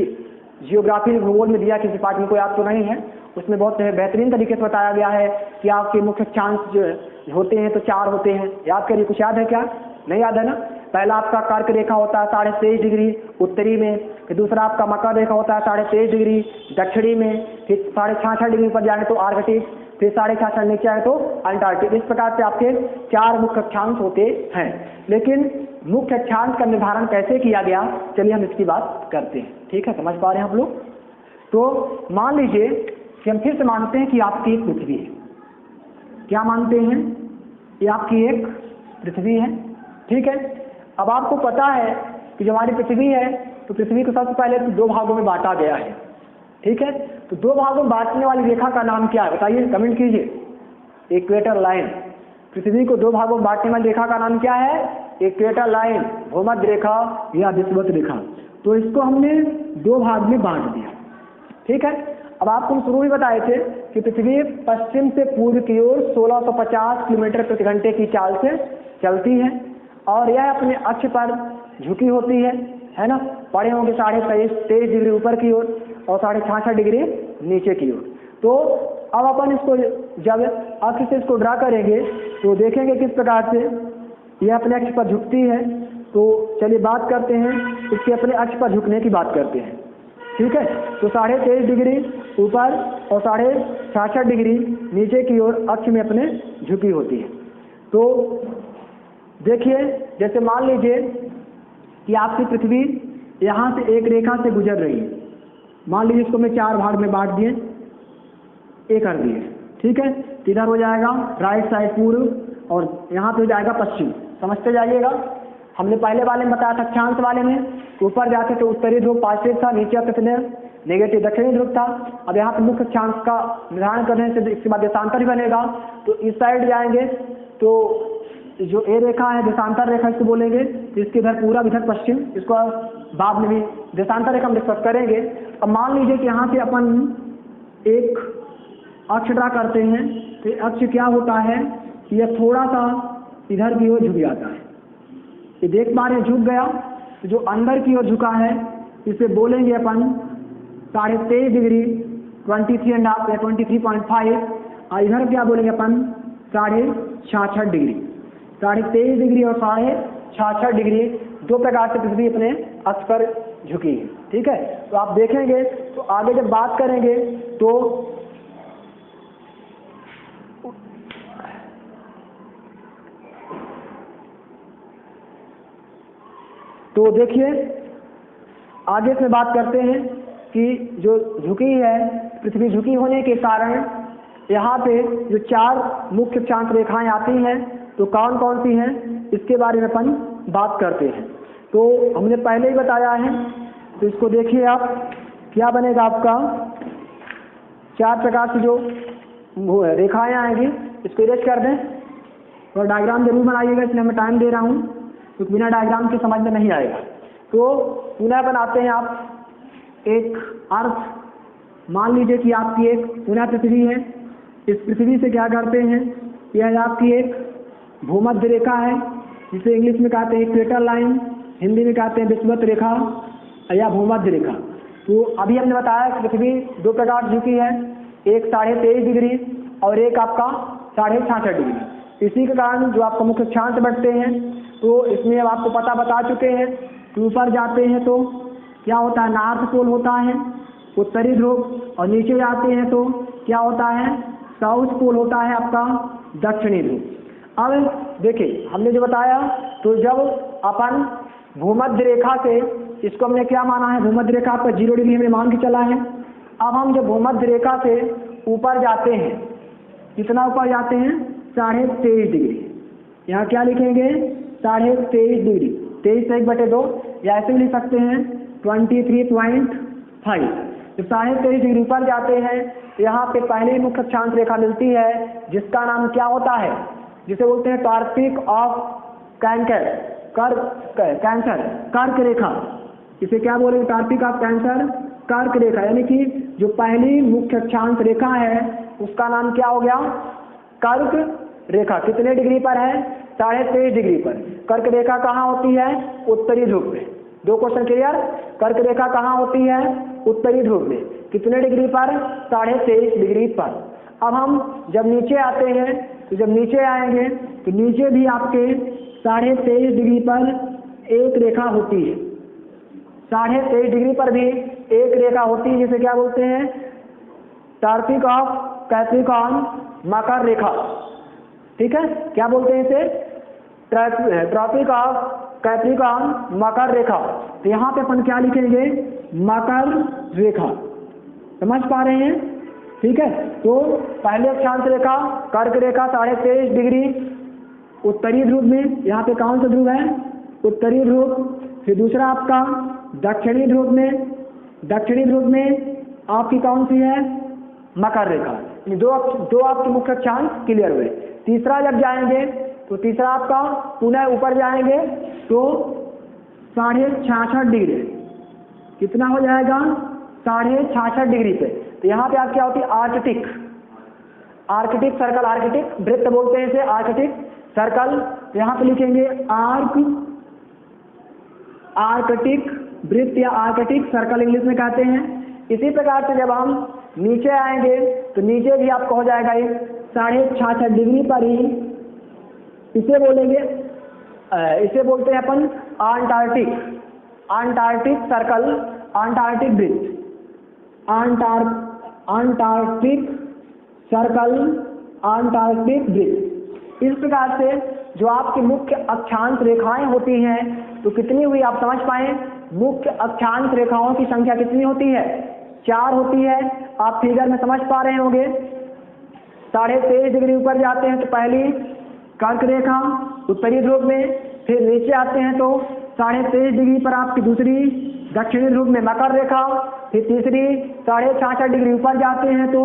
जियोग्राफी भूगोल में दिया, किसी पार्ट में कोई याद तो नहीं है, उसमें बहुत बेहतरीन तरीके से बताया गया है कि आपके मुख्य अक्षांश जो होते हैं तो 4 होते हैं। याद करिए, कुछ याद है क्या? नहीं याद है ना? पहला आपका कर्क रेखा होता है 23.5 डिग्री उत्तरी में, फिर दूसरा आपका मकर रेखा होता है 23.5 डिग्री दक्षिणी में, फिर 66.5 डिग्री पर जाए तो आर्कटिक, फिर 66.5 नीचे आए तो अंटार्कटिक। इस प्रकार से आपके 4 मुख्य अक्षांश होते हैं। लेकिन मुख्य अक्षांश का निर्धारण कैसे किया गया, चलिए हम इसकी बात करते हैं। ठीक है, समझ पा रहे हैं आप लोग? तो मान लीजिए कि हम फिर से मानते हैं कि आपकी एक पृथ्वी है। क्या मानते हैं? ये आपकी एक पृथ्वी है। ठीक है, अब आपको पता है कि जो हमारी पृथ्वी है तो पृथ्वी को सबसे पहले तो 2 भागों में बांटा गया है। ठीक है, तो 2 भागों में बांटने वाली रेखा का नाम क्या है बताइए, कमेंट कीजिए। Equator line. पृथ्वी को 2 भागों में बांटने वाली रेखा का नाम क्या है? इक्वेटर लाइन, भूमध्य रेखा या विषुवत रेखा। तो इसको हमने 2 भाग में बांट दिया। ठीक है, अब आपको हम शुरू ही बताए थे कि पृथ्वी पश्चिम से पूर्व की ओर 1650 किलोमीटर प्रति घंटे की चाल से चलती है और यह अपने अक्ष पर झुकी होती है ना? पड़े होंगे 23.5 डिग्री ऊपर की ओर और 66.5 डिग्री नीचे की ओर। तो अब अपन इसको जब अक्ष से इसको ड्रा करेंगे तो देखेंगे किस प्रकार से यह अपने अक्ष पर झुकती है। तो चलिए बात करते हैं इसके अपने अक्ष पर झुकने की बात करते हैं। ठीक है, तो 23.5 डिग्री ऊपर और 66.5 डिग्री नीचे की ओर अक्ष में अपने झुकी होती है। तो देखिए, जैसे मान लीजिए कि आपकी पृथ्वी यहाँ से एक रेखा से गुजर रही है। मान लीजिए इसको मैं 4 भाग में बांट दिए, ए कर दिए। ठीक है, इधर हो जाएगा राइट साइड पूर्व और यहाँ पे हो जाएगा पश्चिम। समझते जाइएगा। हमने पहले वाले में बताया था अक्षांश वाले में ऊपर जाते तो उत्तरी ध्रुव पॉजिटिव था, नीचे आते थे नेगेटिव दक्षिणी ध्रुव था। अब यहाँ पे मुख्य अक्षांश का निर्धारण करने से इसके बाद देशांतर भी बनेगा। तो इस साइड जाएंगे तो जो ए रेखा है देशांतर रेखा इसको बोलेंगे। तो इसके इधर पूरा इधर पश्चिम, इसको बाद में भी देशांतर रेखा हम डिस्कस करेंगे। अब मान लीजिए कि यहाँ से अपन एक अक्ष ड्रा करते हैं तो अक्ष क्या होता है, यह थोड़ा सा इधर की ओर झुक जाता है। ये देख पा रहे हैं, झुक गया। तो जो अंदर की ओर झुका है इसे बोलेंगे अपन 23.5 डिग्री 23.5 या 23.5 और इधर क्या बोलेंगे अपन 66.5 डिग्री। 23.5 डिग्री और 66.5 डिग्री 2 प्रकार से पृथ्वी अपने अक्ष पर झुकी है। ठीक है, तो आप देखेंगे तो आगे जब बात करेंगे तो देखिए आगे से बात करते हैं कि जो झुकी है पृथ्वी, झुकी होने के कारण यहाँ पे जो 4 मुख्य अक्षांश रेखाएं आती हैं तो कौन कौन सी हैं इसके बारे में अपन बात करते हैं। तो हमने पहले ही बताया है, तो इसको देखिए आप क्या बनेगा आपका 4 प्रकार की जो रेखाएं आएंगी। इसको इरेज कर दें और डायग्राम जरूर बनाइएगा, इसलिए मैं टाइम दे रहा हूँ क्योंकि बिना डायग्राम के समझ में नहीं आएगा। तो पुनः बनाते हैं आप एक अर्थ। मान लीजिए कि आपकी एक पुनः पृथ्वी है। इस पृथ्वी से क्या करते हैं, यह आपकी एक भूमध्य रेखा है जिसे इंग्लिश में कहते हैं इक्वेटर लाइन, हिंदी में कहते हैं विषुवत रेखा या भूमध्य रेखा। तो अभी हमने बताया कि पृथ्वी 2 प्रकार झुकी है, एक 23.5 डिग्री और एक आपका 66.5 डिग्री। इसी के कारण जो आपका मुख्य अक्षांश बढ़ते हैं तो इसमें अब आपको पता बता चुके हैं कि ऊपर जाते हैं तो क्या होता है, नॉर्थ पोल होता है उत्तरी ध्रुव, और नीचे जाते हैं तो क्या होता है, साउथ पोल होता है आपका दक्षिणी ध्रुव। अब देखिए हमने जो बताया, तो जब अपन भूमध्य रेखा से, इसको हमने क्या माना है, भूमध्य रेखा पर 0 डिग्री हमने मान के चला है। अब हम जब भूमध्य रेखा से ऊपर जाते हैं, कितना ऊपर जाते हैं, 23.5 डिग्री। यहाँ क्या लिखेंगे, 23.5 डिग्री, 23 से 1/2 या ऐसे भी लिख सकते हैं 23.5। जब 23.5 डिग्री ऊपर जाते हैं यहाँ पे पहली मुख्य अक्षांश रेखा मिलती है जिसका नाम क्या होता है, जिसे बोलते हैं टॉपिक ऑफ कैंकर, कैंसर, कर्क रेखा। इसे क्या बोलेंगे, टॉपिक ऑफ कैंसर कर्क रेखा, यानी कि जो पहली मुख्य अक्षांश रेखा है उसका नाम क्या हो गया, कर्क रेखा। कितने डिग्री पर है, 23.5 डिग्री पर। कर्क रेखा कहाँ होती है, उत्तरी ध्रुव में। 2 क्वेश्चन क्लियर। कर्क रेखा कहाँ होती है, उत्तरी ध्रुव में। कितने डिग्री पर, 23.5 डिग्री पर। अब हम जब नीचे आते हैं तो जब नीचे आएंगे तो नीचे भी आपके 23.5 डिग्री पर एक रेखा होती है, 23.5 डिग्री पर भी एक रेखा होती है जिसे क्या बोलते हैं, टॉपिक ऑफ कैप्रिकॉर्न, मकर रेखा। ठीक है, क्या बोलते हैं इसे, टॉपिक ऑफ कैप्रिकॉर्न, मकर रेखा। तो यहाँ पे अपन क्या लिखेंगे, मकर रेखा। समझ पा रहे हैं, ठीक है। तो पहले अक्षांश रेखा कर्क रेखा 23.5 डिग्री उत्तरी ध्रुव में, यहाँ पे कौन सा ध्रुव है, उत्तरी ध्रुव। फिर दूसरा आपका दक्षिणी ध्रुव में, दक्षिणी ध्रुव में आपकी कौन सी है, मकर रेखा। दो आपके मुख्य अक्षांश क्लियर हुए। तीसरा जब जाएंगे तो तीसरा आपका पुनः ऊपर जाएंगे तो 66.5 डिग्री, कितना हो जाएगा, 66.5 डिग्री पे। तो यहाँ पे आप क्या होती है, आर्कटिक, आर्कटिक सर्कल, आर्कटिक वृत्त बोलते हैं इसे, आर्कटिक सर्कल। तो यहाँ पे लिखेंगे आर्कटिक वृत्त या आर्कटिक सर्कल इंग्लिश में कहते हैं। इसी प्रकार से जब हम नीचे आएंगे तो नीचे भी आपको हो जाएगा ये 66.5 डिग्री पर ही, इसे बोलेंगे, इसे बोलते हैं अपन अंटार्कटिक, अंटार्कटिक सर्कल, अंटार्कटिक वृत्त, अंटार्कटिक सर्कल, अंटार्कटिक वृत्त। इस प्रकार से जो आपकी मुख्य अक्षांश रेखाएं होती हैं तो कितनी हुई आप समझ पाए, मुख्य अक्षांश रेखाओं की संख्या कितनी होती है, 4 होती है। आप फिगर में समझ पा रहे होंगे। 23.5 डिग्री ऊपर जाते हैं तो पहली कर्क रेखा उत्तरी ध्रुव में, फिर नीचे आते हैं तो 23.5 डिग्री पर आपकी दूसरी दक्षिणी ध्रुव में मकर रेखा, फिर तीसरी 66.5 डिग्री ऊपर जाते हैं तो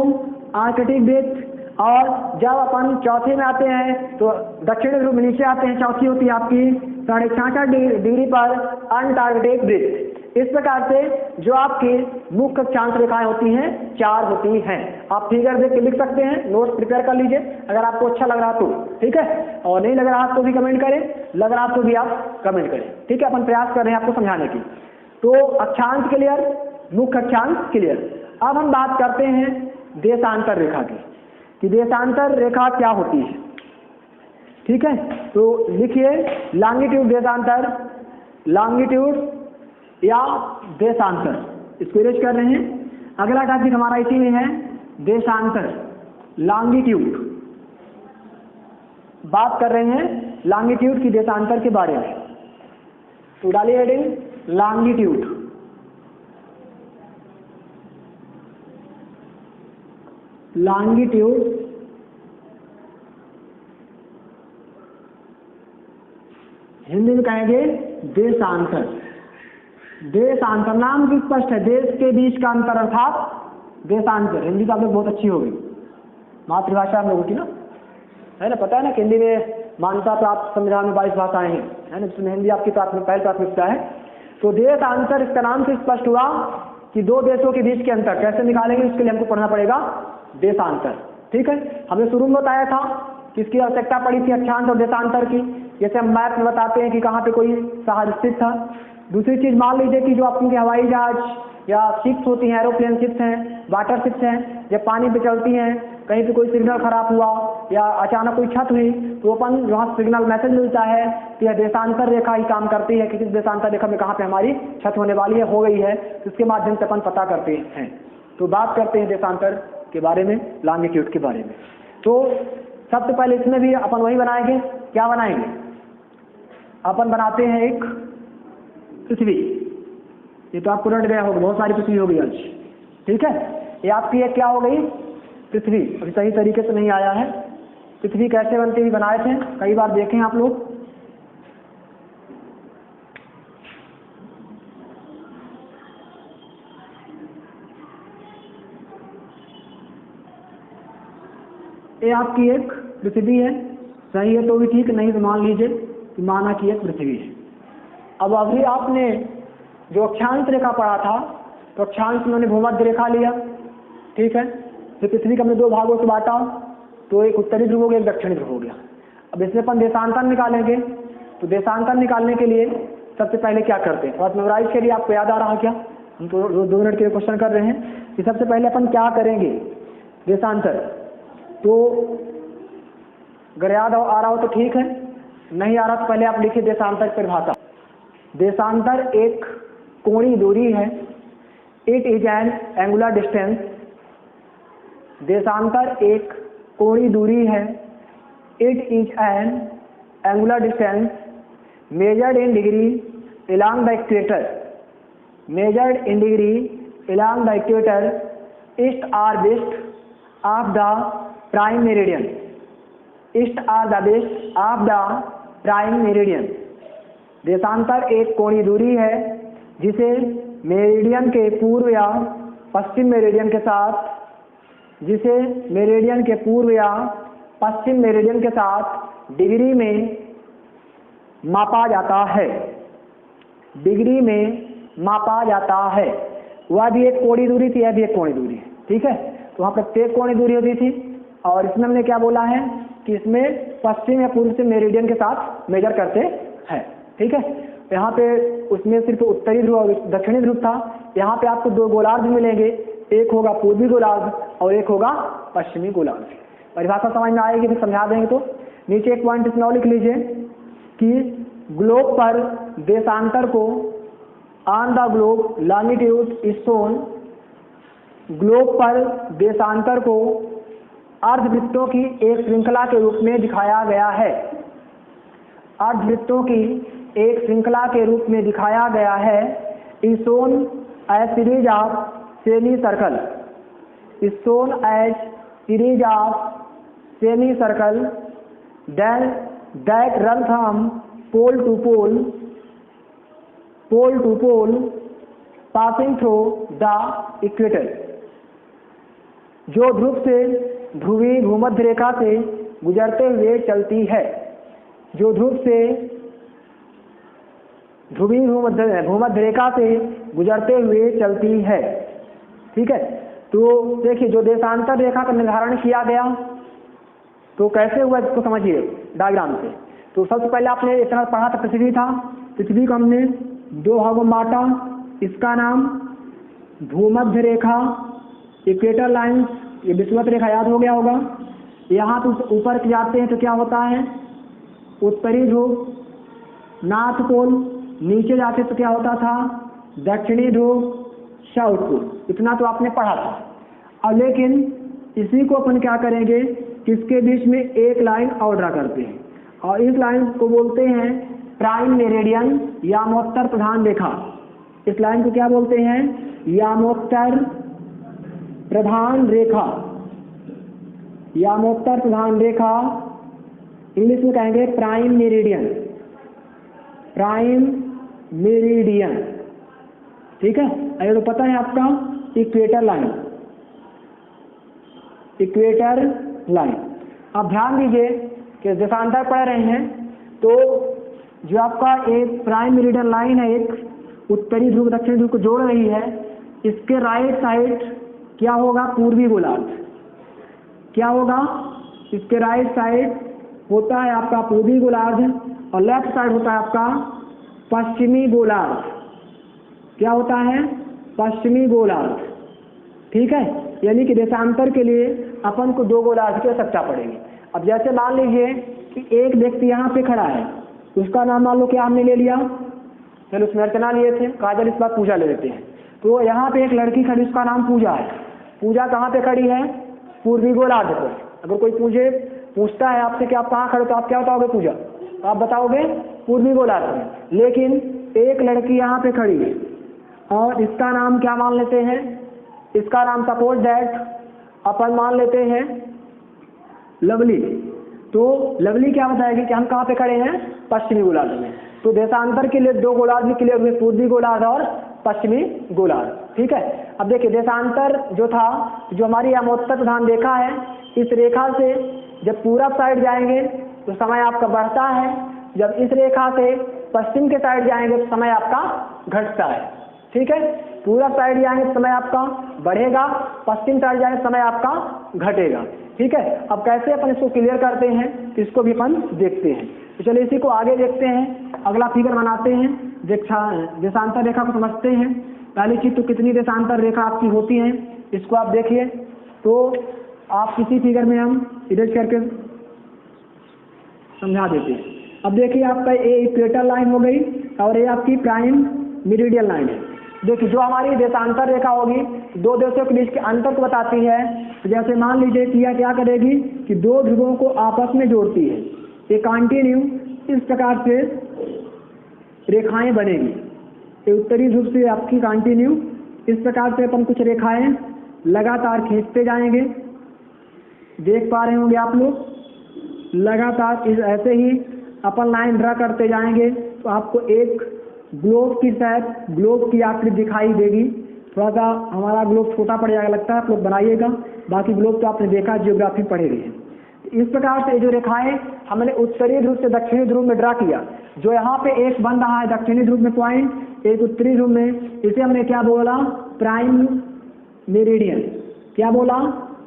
आर्कटिक वृत्त, और जब अपन चौथे में आते हैं तो दक्षिणी ध्रुव में नीचे आते हैं, चौथी होती है आपकी 66.5 डिग्री पर अंटार्कटिक वृत्त। इस प्रकार से जो आपकी मुख्य अक्षांश रेखाएं होती हैं 4 होती हैं। आप फिगर देख के लिख सकते हैं, नोट्स प्रिपेयर कर लीजिए अगर आपको अच्छा लग रहा तो, ठीक है। और नहीं लग रहा तो भी कमेंट करें, लग रहा तो भी आप कमेंट करें, ठीक है। अपन प्रयास कर रहे हैं आपको समझाने की। तो अक्षांश क्लियर, मुख्य अक्षांश क्लियर। अब हम बात करते हैं देशांतर रेखा की, कि देशांतर रेखा क्या होती है, ठीक है। तो लिखिए लॉन्गिट्यूड देशांतर, लॉन्गिट्यूड या देशांतर, इसको इरेज कर रहे हैं। अगला टॉपिक हमारा इसी में है देशांतर, लॉन्गिट्यूड। बात कर रहे हैं लॉन्गिट्यूड की, देशांतर के बारे में। तो डालिए हेडिंग लॉन्गिट्यूड, लॉन्गिट्यूड हिंदी में कहेंगे देशांतर। देशांतर नाम भी स्पष्ट है, देश के बीच का अंतर अर्थात देशांतर। हिंदी तो आप लोग बहुत अच्छी होगी, मातृभाषा हम लोगों की ना, है ना। पता है ना कि हिंदी में मान्यता प्राप्त संविधान में 22 भाषाएं हैं, है ना, जिसमें हिंदी आपकी पहली प्राथमिकता है। तो देशांतर इसका नाम से स्पष्ट हुआ कि दो देशों के बीच के अंतर कैसे निकालेंगे, उसके लिए हमको पढ़ना पड़ेगा देशांतर, ठीक है। हमने शुरू में बताया था कि इसकी आवश्यकता पड़ी थी अक्षांश और देशांतर की। जैसे हम मैप में बताते हैं कि कहाँ पे कोई शहर स्थित था। दूसरी चीज मान लीजिए कि जो आपकी हवाई जहाज या शिप्स होती हैं, एरोप्लेन शिप्स हैं, वाटर शिप्स हैं, जब पानी पे चलती हैं, कहीं पे कोई सिग्नल खराब हुआ या अचानक कोई छत हुई तो अपन वहाँ सिग्नल मैसेज मिलता है कि यह देशांतर रेखा ही काम करती है कि किस देशांतर रेखा में कहाँ पे हमारी छत होने वाली है, हो गई है, तो इसके माध्यम से अपन पता करते हैं। तो बात करते हैं देशांतर के बारे में, लॉन्गिट्यूड के बारे में। तो सबसे पहले इसमें भी अपन वही बनाएंगे, क्या बनाएंगे, अपन बनाते हैं एक पृथ्वी। ये तो आपको रट गया होगा, बहुत सारी पृथ्वी हो गई आज, ठीक है। ये आपकी एक क्या हो गई, पृथ्वी। अभी सही तरीके से नहीं आया है, पृथ्वी कैसे बनती हुई बनाए थे, कई बार देखें आप लोग। ये आपकी एक पृथ्वी है, सही है तो भी ठीक, नहीं तो मान लीजिए कि माना कि एक पृथ्वी है। अब अभी आपने जो अक्षांश रेखा पढ़ा था, तो अक्षांश में भूमध्य रेखा लिया, ठीक है। फिर पृथ्वी को हमने दो भागों से बांटा, तो एक उत्तरी ध्रुव हो गया, एक दक्षिणी ध्रुव हो गया। अब इसमें अपन देशांतर निकालेंगे, तो देशांतर निकालने के लिए सबसे पहले क्या करते हैं, और मेमोराइज के लिए आपको याद आ रहा क्या, हम तो 2 मिनट के क्वेश्चन कर रहे हैं कि सबसे पहले अपन क्या करेंगे, देशांतर। तो अगर याद आ रहा हो तो ठीक है, नहीं आ रहा तो पहले आप लिखिए देशांतर की परिभाषा। देशांतर एक कोणीय दूरी है, it is an angular distance. देशांतर एक कोणीय दूरी है, it is an angular distance measured in degree along the equator, measured in degree along the equator, east or west of the prime meridian, east or the west of the prime meridian। देशांतर एक कोणीय दूरी है जिसे meridian के पूर्व या पश्चिम meridian के साथ, जिसे मेरिडियन के पूर्व या पश्चिम मेरिडियन के साथ डिग्री में मापा जाता है, डिग्री में मापा जाता है। वह भी एक कोणीय दूरी थी, यह भी एक कोणीय दूरी है, ठीक है। तो वहाँ प्रत्येक कोणीय दूरी होती थी, और इसमें हमने क्या बोला है कि इसमें पश्चिम या पूर्व से मेरिडियन के साथ मेजर करते हैं, ठीक है। यहाँ पे उसमें सिर्फ उत्तरी ध्रुव और दक्षिणी ध्रुव था। यहाँ पे आपको 2 गोलार्ध मिलेंगे, एक होगा पूर्वी गोलार्ध और एक होगा पश्चिमी गोलार्ध। परिभाषा समझ में आएगी तो समझा देंगे। तो नीचे एक पॉइंट इसमें और लिख लीजिए कि ग्लोब पर देशांतर को on the globe longitude is shown, globe पर देशांतर को अर्धवृत्तों की एक श्रृंखला के रूप में दिखाया गया है, अर्धवृत्तों की एक श्रृंखला के रूप में दिखाया गया है। Is shown as series of semi circle, is shown as series of semi circle that run from pole to pole, passing through the equator, जो ध्रुव से ध्रुवीय भूमध्य रेखा से गुजरते हुए चलती है, जो ध्रुव से ध्रुवीय भूमध्य रेखा से गुजरते हुए चलती है, ठीक है। तो देखिए जो देशांतर रेखा का निर्धारण किया गया तो कैसे हुआ इसको समझिए डायग्राम से। तो सबसे पहले आपने इतना पढ़ा था, पृथ्वी था, पृथ्वी को हमने 2 भागों में बांटा, इसका नाम भूमध्य रेखा, इक्वेटर लाइन, ये विषुवत रेखा याद हो गया होगा। यहाँ तो ऊपर जाते हैं तो क्या होता है, उत्तरी ध्रुव, नॉर्थ पोल, नीचे जाते तो क्या होता था, दक्षिणी ध्रुव, साउथ पोल। इतना तो आपने पढ़ा था। अब लेकिन इसी को अपन क्या करेंगे, किसके बीच में एक लाइन और ड्रा करते हैं, और इस लाइन को बोलते हैं प्राइम मेरिडियन, यामोत्तर प्रधान रेखा। इस लाइन को क्या बोलते हैं, यामोत्तर प्रधान रेखा, यामोत्तर प्रधान रेखा, इंग्लिश में कहेंगे प्राइम मेरिडियन, प्राइम मेरिडियन, ठीक है। अरे तो पता है आपका इक्वेटर लाइन, इक्वेटर लाइन। आप ध्यान दीजिए कि देशांतर पढ़ रहे हैं तो जो आपका एक प्राइम मेरिडियन लाइन है, एक उत्तरी ध्रुव दक्षिणी ध्रुव को जोड़ रही है, इसके राइट साइड क्या होगा, पूर्वी गोलार्ध। क्या होगा, इसके राइट साइड होता है आपका पूर्वी गोलार्ध और लेफ्ट साइड होता है आपका पश्चिमी गोलार्ध। क्या होता है, पश्चिमी गोलार्ध, ठीक है। यानी कि देशांतर के लिए अपन को 2 गोलार्ध की आवश्यकता पड़ेगी। अब जैसे मान लीजिए कि एक व्यक्ति यहाँ पे खड़ा है, उसका नाम मान लो क्या हमने ले लिया, चलो उसमें अर्चना लिए थे, काजल इस बार पूजा ले लेते हैं। तो यहाँ पे एक लड़की खड़ी, उसका नाम पूजा है। पूजा कहाँ पे खड़ी है, पूर्वी गोलार्ध पर। अगर कोई पूछता है आपसे कि आप कहाँ खड़े, तो आप क्या बताओगे, पूजा, तो आप बताओगे पूर्वी गोलार्ध में। लेकिन एक लड़की यहाँ पे खड़ी है और इसका नाम क्या मान लेते हैं, इसका नाम सपोज दैट अपन मान लेते हैं लवली। तो लवली क्या बताएगी कि हम कहाँ पे खड़े हैं, पश्चिमी गोलार्ध में। तो देशांतर के लिए 2 गोलार्ध भी क्लियर हुए, पूर्वी गोलार्ध और पश्चिमी गोलार्ध, ठीक है। अब देखिए देशांतर जो था, जो हमारी यामोत्तर प्रधान रेखा है, इस रेखा से जब पूरब साइड जाएंगे तो समय आपका बढ़ता है, जब इस रेखा से पश्चिम के साइड जाएंगे तो समय आपका घटता है। ठीक है, पूरब साइड जाएंगे तो समय आपका बढ़ेगा, पश्चिम साइड जाएंगे तो समय आपका घटेगा। ठीक है, अब कैसे अपन इसको क्लियर करते हैं तो इसको भी अपन देखते हैं। तो चलिए इसी को आगे देखते हैं, अगला फिगर बनाते हैं, देशांतर रेखा को समझते हैं। पहली चीज तो कितनी देशांतर रेखा आपकी होती है इसको आप देखिए। तो आप किसी फिगर में हम इरेज करके समझा देते हैं। अब देखिए आपका ये इक्वेटर लाइन हो गई और ये आपकी प्राइम मेरिडियन लाइन है। देखिए जो हमारी देशांतर रेखा होगी दो देशों के बीच के अंतर को बताती है। जैसे मान लीजिए कि यह क्या करेगी कि दो ध्रुवों को आपस में जोड़ती है, ये कंटिन्यू इस प्रकार से रेखाएं बनेगी। ये उत्तरी ध्रुव से आपकी कंटिन्यू इस प्रकार से अपन कुछ रेखाएं लगातार खींचते जाएंगे, देख पा रहे होंगे आप लोग। लगातार इस ऐसे ही अपन लाइन ड्रा करते जाएंगे तो आपको एक ग्लोब की शायद ग्लोब की आकृति दिखाई देगी। थोड़ा सा हमारा ग्लोब छोटा पड़ जाएगा लगता है, आप लोग बनाइएगा, बाकी ग्लोब तो आपने देखा जियोग्राफी पढ़े हुए हैं। इस प्रकार से जो रेखाएं हमने उत्तरी ध्रुव से दक्षिणी ध्रुव में ड्रा किया, जो यहाँ पे एक बन रहा है दक्षिणी ध्रुव में पॉइंट, एक उत्तरी ध्रुव में, इसे हमने क्या बोला, प्राइम मेरिडियन। क्या बोला,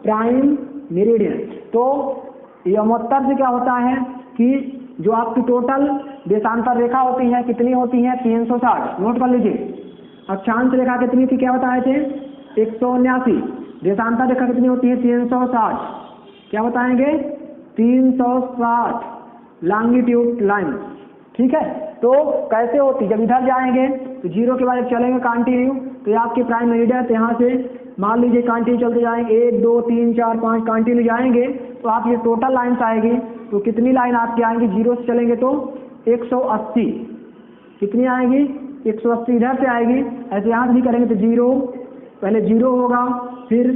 प्राइम मेरिडियन। तो यमोत्तर से क्या होता है कि जो आपकी टोटल देशांतर रेखा होती है कितनी होती है, 360। नोट कर लीजिए। अक्षांश रेखा कितनी थी, क्या बताए थे, 179। देशांतर रेखा कितनी होती है, 360। क्या बताएंगे, 360 लॉन्गिट्यूड लाइन। ठीक है, तो कैसे होती, जब इधर जाएंगे तो जीरो के बाद चलेंगे कंटिन्यू, तो ये आपकी प्राइम मेरिडियन। तो यहाँ से मान लीजिए कंटिन्यू चलते जाएंगे, 1 2 3 4 5 कंटिन्यू जाएंगे तो आप ये टोटल लाइन्स आएगी। तो कितनी लाइन आपकी आएंगी, जीरो से चलेंगे तो 180। कितनी आएगी, 180 इधर से आएगी। ऐसे यहाँ से भी करेंगे तो जीरो, पहले जीरो होगा, फिर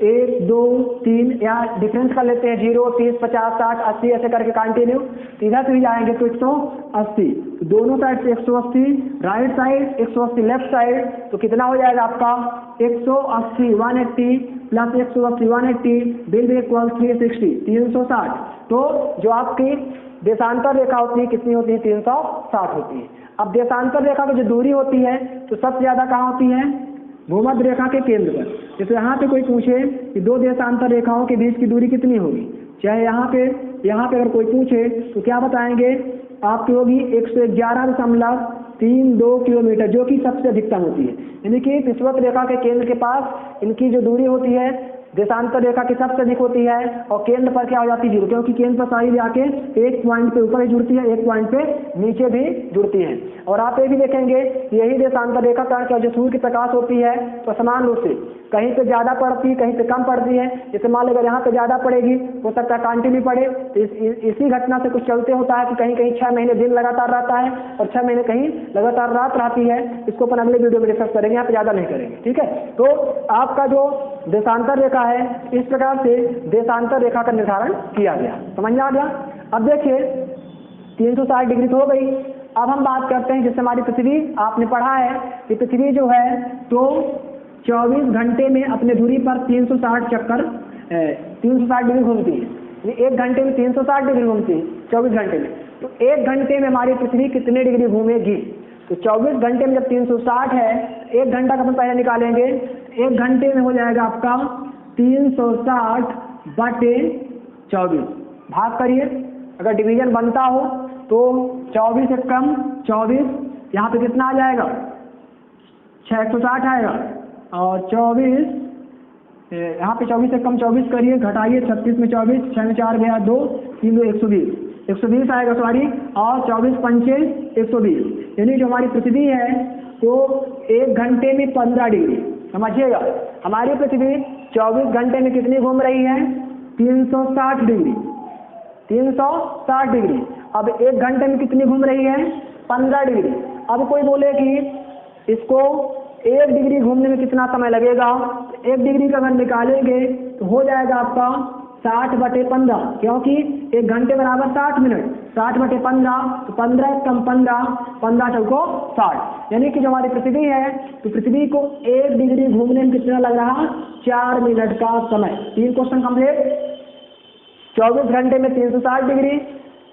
1 2 3, यहाँ डिफरेंस कर लेते हैं, 0 30 50 60 80 ऐसे करके कंटिन्यू। तो इधर से भी जाएंगे तो 180, दोनों साइड से 180, राइट साइड 180 लेफ्ट साइड, तो कितना हो जाएगा आपका 180 180 प्लस 180 180 विल बी इक्वल 360 360। तो जो आपकी देशांतर रेखा होती है कितनी होती है, 360 होती है। अब देशांतर रेखा की जो दूरी होती है तो सबसे ज्यादा कहाँ होती है, भूमध्य रेखा के केंद्र पर। जैसे यहाँ पे कोई पूछे कि दो देशांतर रेखाओं के बीच की दूरी कितनी होगी, चाहे यहाँ पे अगर कोई पूछे तो क्या बताएंगे, आपकी होगी 111.32 किलोमीटर, जो कि सबसे अधिकतम होती है। यानी कि विषुवत रेखा के केंद्र के पास इनकी जो दूरी होती है देशांतर रेखा की सबसे अधिक होती है, और केंद्र पर क्या हो जाती है, जीरो, क्योंकि केंद्र पर सारी जाके एक पॉइंट पे ऊपर ही जुड़ती है, एक पॉइंट पे नीचे भी जुड़ती है। और आप ये भी देखेंगे यही देशांतर रेखा का क्या जो सूर्य की प्रकाश होती है तो समान रूप से कहीं पे ज्यादा पड़ती है कहीं पे कम पड़ती है। जैसे मान लो अगर यहाँ पे ज्यादा पड़ेगी हो सकता है कंटिन्यू पड़े, तो इसी घटना से कुछ चलते होता है कि कहीं कहीं 6 महीने दिन लगातार रहता है और 6 महीने कहीं लगातार रात रहती है। इसको अपन अगले वीडियो में डिस्कस करेंगे, यहाँ पे ज्यादा नहीं करेंगे। ठीक है, तो आपका जो देशांतर रेखा है इस प्रकार से देशांतर रेखा का निर्धारण किया गया, समझ में आ गया। अब देखिए 360 डिग्री तो हो गई। अब हम बात करते हैं जैसे हमारी पृथ्वी, आपने पढ़ा है कि पृथ्वी जो है तो 24 घंटे में अपने दूरी पर 360 चक्कर 360 डिग्री घूमती है। एक घंटे में 360 डिग्री घूमती है 24 घंटे में। तो एक घंटे में हमारी पृथ्वी कितने डिग्री घूमेगी, तो 24 घंटे में जब 360 है, एक घंटा का अपन पहले निकालेंगे, एक घंटे में हो जाएगा आपका 360/24। भाग करिए, अगर डिवीजन बनता हो तो 24 से कम 24, यहाँ पे कितना आ जाएगा 660 आएगा, और 24 यहाँ पे 24 से कम 24 करिए, घटाइए, 36 में 24, 6 में 4 गया 2, 3 2 120 आएगा सॉरी, और 24 पंचे 120। यानी जो हमारी पृथ्वी है तो एक घंटे में 15 डिग्री। समझिएगा, हमारी पृथ्वी 24 घंटे में कितनी घूम रही है, 360 डिग्री। 360 डिग्री। अब एक घंटे में कितनी घूम रही है, 15 डिग्री। अब कोई बोले कि इसको 1 डिग्री घूमने में कितना समय लगेगा, 1 डिग्री का अगर निकालेंगे तो हो जाएगा आपका 60/15, क्योंकि एक घंटे बराबर 60 मिनट, 60/15, तो 15 कम 15, 15 चौको 60। यानी कि जो हमारी पृथ्वी है तो पृथ्वी को 1 डिग्री घूमने में कितना लग रहा, 4 मिनट का समय। 3 क्वेश्चन कंप्लीट। 24 घंटे में 360 डिग्री,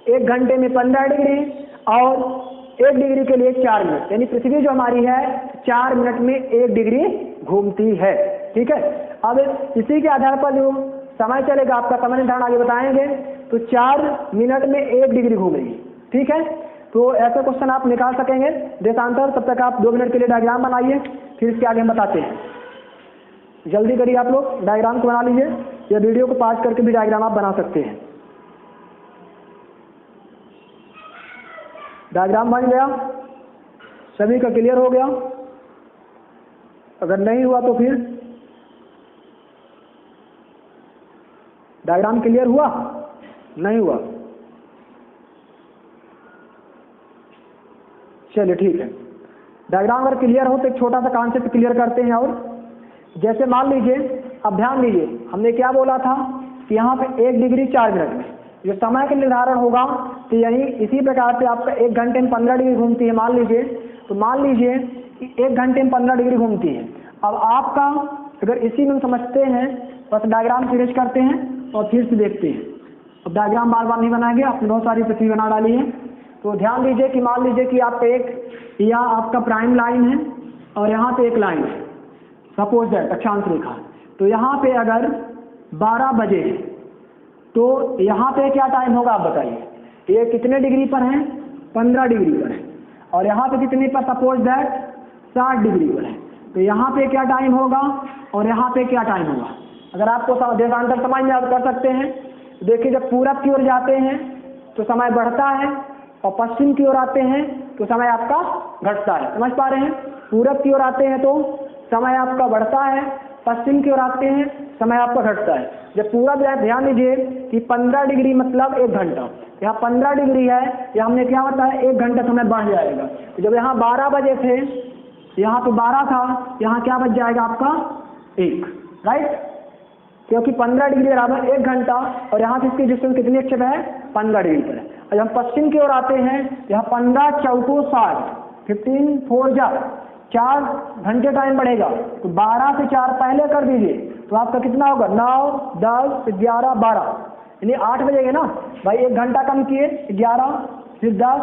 1 घंटे में 15 डिग्री और 1 डिग्री के लिए 4 मिनट, यानी पृथ्वी जो हमारी है 4 मिनट में 1 डिग्री घूमती है। ठीक है, अब इसी के आधार पर जो समय चलेगा आपका समय निर्धारण आगे बताएंगे, तो 4 मिनट में 1 डिग्री घूमेगी। ठीक है, तो ऐसे क्वेश्चन आप निकाल सकेंगे देशांतर। तब तक आप 2 मिनट के लिए डायग्राम बनाइए, फिर इसके आगे हम बताते हैं। जल्दी करिए आप लोग, डायग्राम को बना लीजिए, या वीडियो को पॉज करके भी डायग्राम आप बना सकते हैं। डायग्राम बन गया, सभी का क्लियर हो गया? अगर नहीं हुआ तो फिर डायग्राम क्लियर हुआ? नहीं हुआ? चलिए ठीक है, डायग्राम अगर क्लियर हो तो एक छोटा सा कॉन्सेप्ट क्लियर करते हैं। और जैसे मान लीजिए, अब ध्यान दीजिए, हमने क्या बोला था कि यहाँ पे 1 डिग्री 4 मिनट में जो समय का निर्धारण होगा, तो यही इसी प्रकार से आपका 1 घंटे में 15 डिग्री घूमती है मान लीजिए। तो मान लीजिए कि 1 घंटे में 15 डिग्री घूमती है। अब आपका अगर इसी में समझते हैं, बस डायग्राम फिनिश करते हैं और फिर से देखते हैं। अब डायग्राम बार बार नहीं बनाएंगे, आपने बहुत सारी पृथ्वी बना डाली है। तो ध्यान दीजिए कि मान लीजिए कि आप यहाँ आपका प्राइम लाइन है और यहाँ पे एक लाइन है, सपोज दैट अक्षांश रेखा। तो यहाँ पे अगर 12 बजे तो यहाँ पे क्या टाइम होगा आप बताइए? ये कितने डिग्री पर है? 15 डिग्री पर है। और यहाँ पे कितने पर? सपोज दैट 60 डिग्री पर है। तो यहाँ पे क्या टाइम होगा और यहाँ पे क्या टाइम होगा? अगर आपको देशांतर समझ में आप कर सकते हैं। देखिए, जब पूरब की ओर जाते हैं तो समय बढ़ता है और पश्चिम की ओर आते हैं तो समय आपका घटता है। समझ पा रहे हैं? पूरब की ओर आते हैं तो समय आपका बढ़ता है, पश्चिम की ओर आते हैं समय आपका घटता है। जब पूरब है, ध्यान दीजिए कि 15 डिग्री मतलब 1 घंटा, यहाँ 15 डिग्री है, या हमने क्या बताया 1 घंटा समय बढ़ जाएगा। तो जब यहाँ 12 बजे थे, यहाँ पे 12 था, यहाँ क्या बच जाएगा आपका 1, राइट? क्योंकि 15 डिग्री बराबर 1 घंटा और यहाँ से इसकी डिस्टेंस कितनी अच्छे पे है? 15 डिग्री पर है। और जब हम पश्चिम की ओर आते हैं, यहाँ 15 चौको 60, 15 4 जा 4 घंटे टाइम बढ़ेगा। तो 12 से 4 पहले कर दीजिए तो आपका कितना होगा? 9 10 11 12, यानी 8 बजेगा ना भाई। 1 घंटा कम किए, 11 फिर 10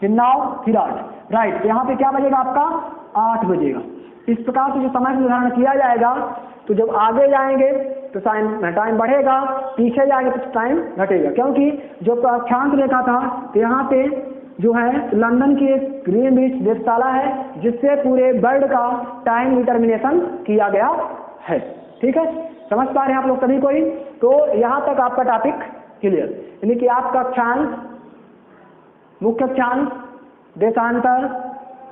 फिर 9 फिर 8, राइट? तो यहाँ पे क्या बजेगा आपका? 8 बजेगा। इस प्रकार से जो समय निर्धारण किया जाएगा, तो जब आगे जाएंगे तो टाइम बढ़ेगा, पीछे जाएंगे तो टाइम घटेगा। क्योंकि जो अक्षांश रेखा था, तो यहाँ पे जो है लंदन की एक ग्रीनविच वेधशाला है, जिससे पूरे वर्ल्ड का टाइम डिटर्मिनेशन किया गया है। ठीक है, समझ पा रहे हैं आप लोग सभी कोई? तो यहाँ तक आपका टॉपिक क्लियर, यानी कि आपका अक्षांश, मुख्य अक्षांश, देशांतर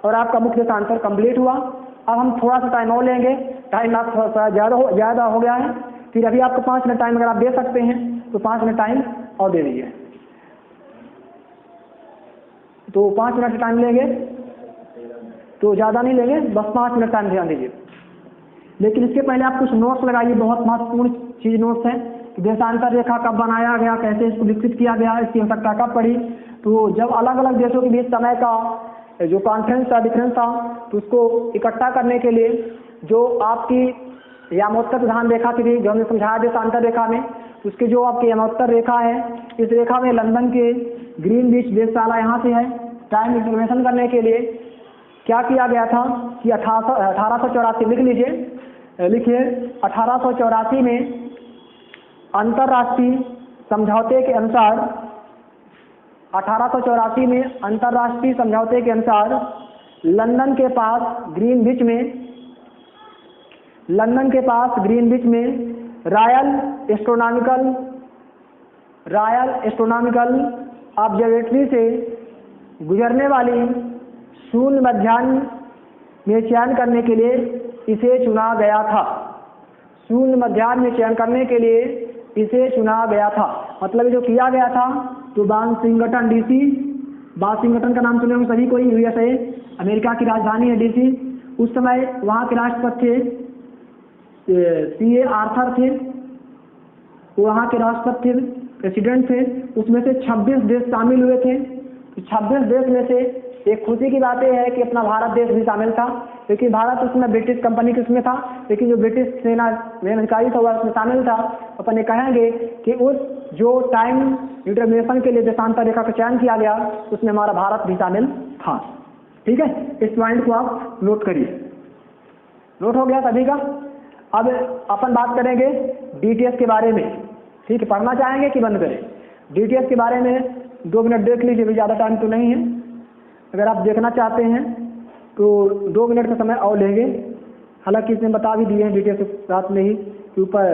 और आपका मुख्य देशांतर कंप्लीट हुआ। अब हम थोड़ा सा टाइम और लेंगे, टाइम आप थोड़ा सा ज़्यादा हो गया है। फिर अभी आपको 5 मिनट टाइम अगर आप दे सकते हैं तो 5 मिनट टाइम और दे दीजिए। तो 5 मिनट टाइम लेंगे तो ज़्यादा नहीं लेंगे, बस 5 मिनट टाइम ध्यान दीजिए। लेकिन इसके पहले आप कुछ नोट्स लगाइए, बहुत महत्वपूर्ण चीज़ नोट्स है कि देशांतर रेखा कब बनाया गया, कैसे इसको विकसित किया गया, इसकी आवश्यकता कब पड़ी। तो जब अलग अलग देशों के बीच समय का जो कॉन्फ्रेंस था, डिफरेंस था, तो उसको इकट्ठा करने के लिए जो आपकी यामोत्तर प्रधान रेखा थी, जो हमने समझाया देशांतर रेखा में, उसकी जो आपकी यामोत्तर रेखा है, इस रेखा में लंदन के ग्रीनविच वेधशाला यहाँ से है। टाइम इंफॉर्मेशन करने के लिए क्या किया गया था कि 1884 लिख लीजिए, लिखिए 1884 में अंतर्राष्ट्रीय समझौते के अनुसार, 1884 में अंतर्राष्ट्रीय समझौते के अनुसार लंदन के पास ग्रीनविच में रॉयल एस्ट्रोनॉमिकल ऑब्जर्वेटरी से गुजरने वाली शून्य मध्याह्न में चयन करने के लिए इसे चुना गया था। शून्य मध्याह्न में चयन करने के लिए इसे चुना गया था, मतलब जो किया गया था। तो वाशिंगटन डीसी, वाशिंगटन का नाम सुने होंगे सभी कोई, यूएसए, अमेरिका की राजधानी है डीसी। उस समय वहाँ के राष्ट्रपति थे सीए आर्थर थे, वहाँ के राष्ट्रपति प्रेसिडेंट थे। उसमें से 26 देश शामिल हुए थे। 26 देश में से एक खुशी की बात यह है कि अपना भारत देश भी शामिल था, क्योंकि भारत उसमें ब्रिटिश कंपनी के उसमें था, लेकिन जो ब्रिटिश सेना में अधिकारी था वह उसमें शामिल था। अपन ये कहेंगे कि उस जो टाइम डिटर्मिनेशन के लिए देशांतर रेखा का चयन किया गया उसमें हमारा भारत भी शामिल था। ठीक है, इस पॉइंट को आप नोट करिए। नोट हो गया सभी का। अब अपन बात करेंगे डीटीएस के बारे में। ठीक है, पढ़ना चाहेंगे कि बंद करें? डीटीएस के बारे में 2 मिनट देख लीजिए, भी ज़्यादा टाइम तो नहीं है। अगर आप देखना चाहते हैं तो 2 मिनट का समय और लेंगे। हालांकि इसमें बता भी दिए हैं डीटीएस के साथ में ही कि ऊपर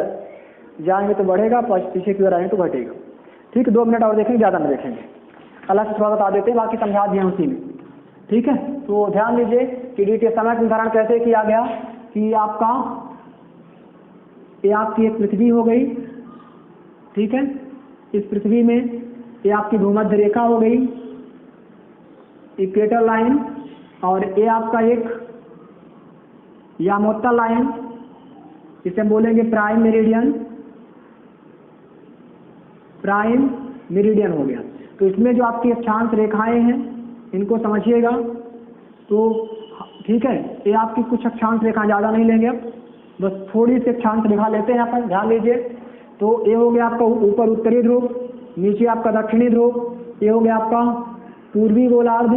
जाएंगे तो बढ़ेगा, पीछे की ओर आएंगे तो घटेगा। ठीक है, 2 मिनट और देखेंगे, ज़्यादा नहीं देखेंगे। अलग से थोड़ा बता देते हैं, बाकी समझा दिए उसी में। ठीक है, तो ध्यान दीजिए कि डीटीएस समय का निर्धारण कैसे किया गया कि ये आपकी एक पृथ्वी हो गई। ठीक है, इस पृथ्वी में ये आपकी भूमध्य रेखा हो गई, इक्वेटर लाइन, और ये आपका एक यामोत्तर लाइन, इसे हम बोलेंगे प्राइम मेरिडियन। प्राइम मेरिडियन हो गया। तो इसमें जो आपकी अक्षांश रेखाएं हैं इनको समझिएगा। तो ठीक है, ये आपकी कुछ अक्षांश रेखा, ज़्यादा नहीं लेंगे, अब बस थोड़ी सी अक्षांश रेखा लेते हैं अपन, ध्यान दीजिए। तो ये हो गया आपका ऊपर उत्तरी ध्रुव, नीचे आपका दक्षिणी ध्रुव, ये हो गया आपका पूर्वी गोलार्ध,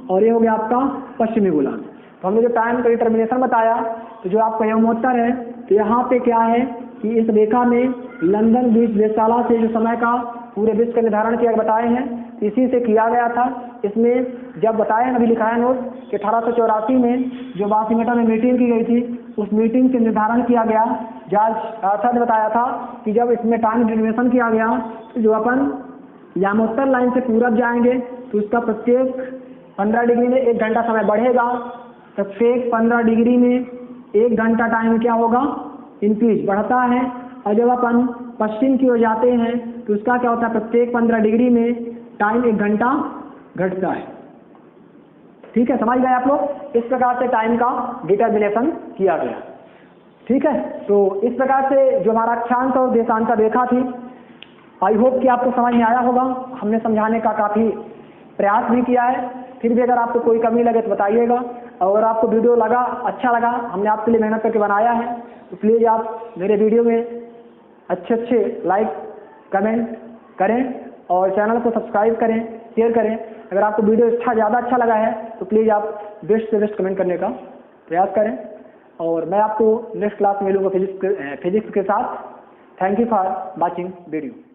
और ये हो गया आपका पश्चिमी गोलार्ध। तो हमने जो टाइम का डिटर्मिनेशन बताया, तो जो आपका यामोत्तर है, तो यहाँ पे क्या है कि इस रेखा में लंदन बीच वेधशाला से जो समय का पूरे विश्व का निर्धारण किया बताए हैं, इसी से किया गया था। इसमें जब बताया अभी लिखा है नोट कि 1884 में जो वाशिंगटन में मीटिंग की गई थी, उस मीटिंग से निर्धारण किया गया। जॉर्ज आर्थर ने बताया था कि जब इसमें टाइम डिटर्मिनेशन किया गया तो जो अपन यामोत्तर लाइन से पूरब जाएंगे तो उसका प्रत्येक 15 डिग्री में 1 घंटा समय बढ़ेगा। प्रत्येक 15 डिग्री में 1 घंटा टाइम क्या होगा, इंक्रीज बढ़ता है। और जब अपन पश्चिम की ओर जाते हैं तो उसका क्या होता है, प्रत्येक 15 डिग्री में टाइम 1 घंटा घटता है। ठीक है, समझ गए आप लोग? इस प्रकार से टाइम का डिटर्मिनेशन किया गया। ठीक है, तो इस प्रकार से जो हमारा अक्षांश और देशांतर रेखा थी, आई होप कि आपको समझ में आया होगा। हमने समझाने का काफ़ी प्रयास भी किया है। फिर भी अगर आपको कोई कमी लगे तो बताइएगा। और अगर आपको वीडियो लगा, अच्छा लगा, हमने आपके लिए मेहनत करके बनाया है, तो प्लीज़ आप मेरे वीडियो में अच्छे लाइक कमेंट करें और चैनल को सब्सक्राइब करें, शेयर करें। अगर आपको वीडियो ज़्यादा अच्छा लगा है तो प्लीज़ आप बेस्ट से बेस्ट कमेंट करने का प्रयास करें। और मैं आपको नेक्स्ट क्लास में मिलूंगा फिजिक्स के साथ। Thank you for watching video.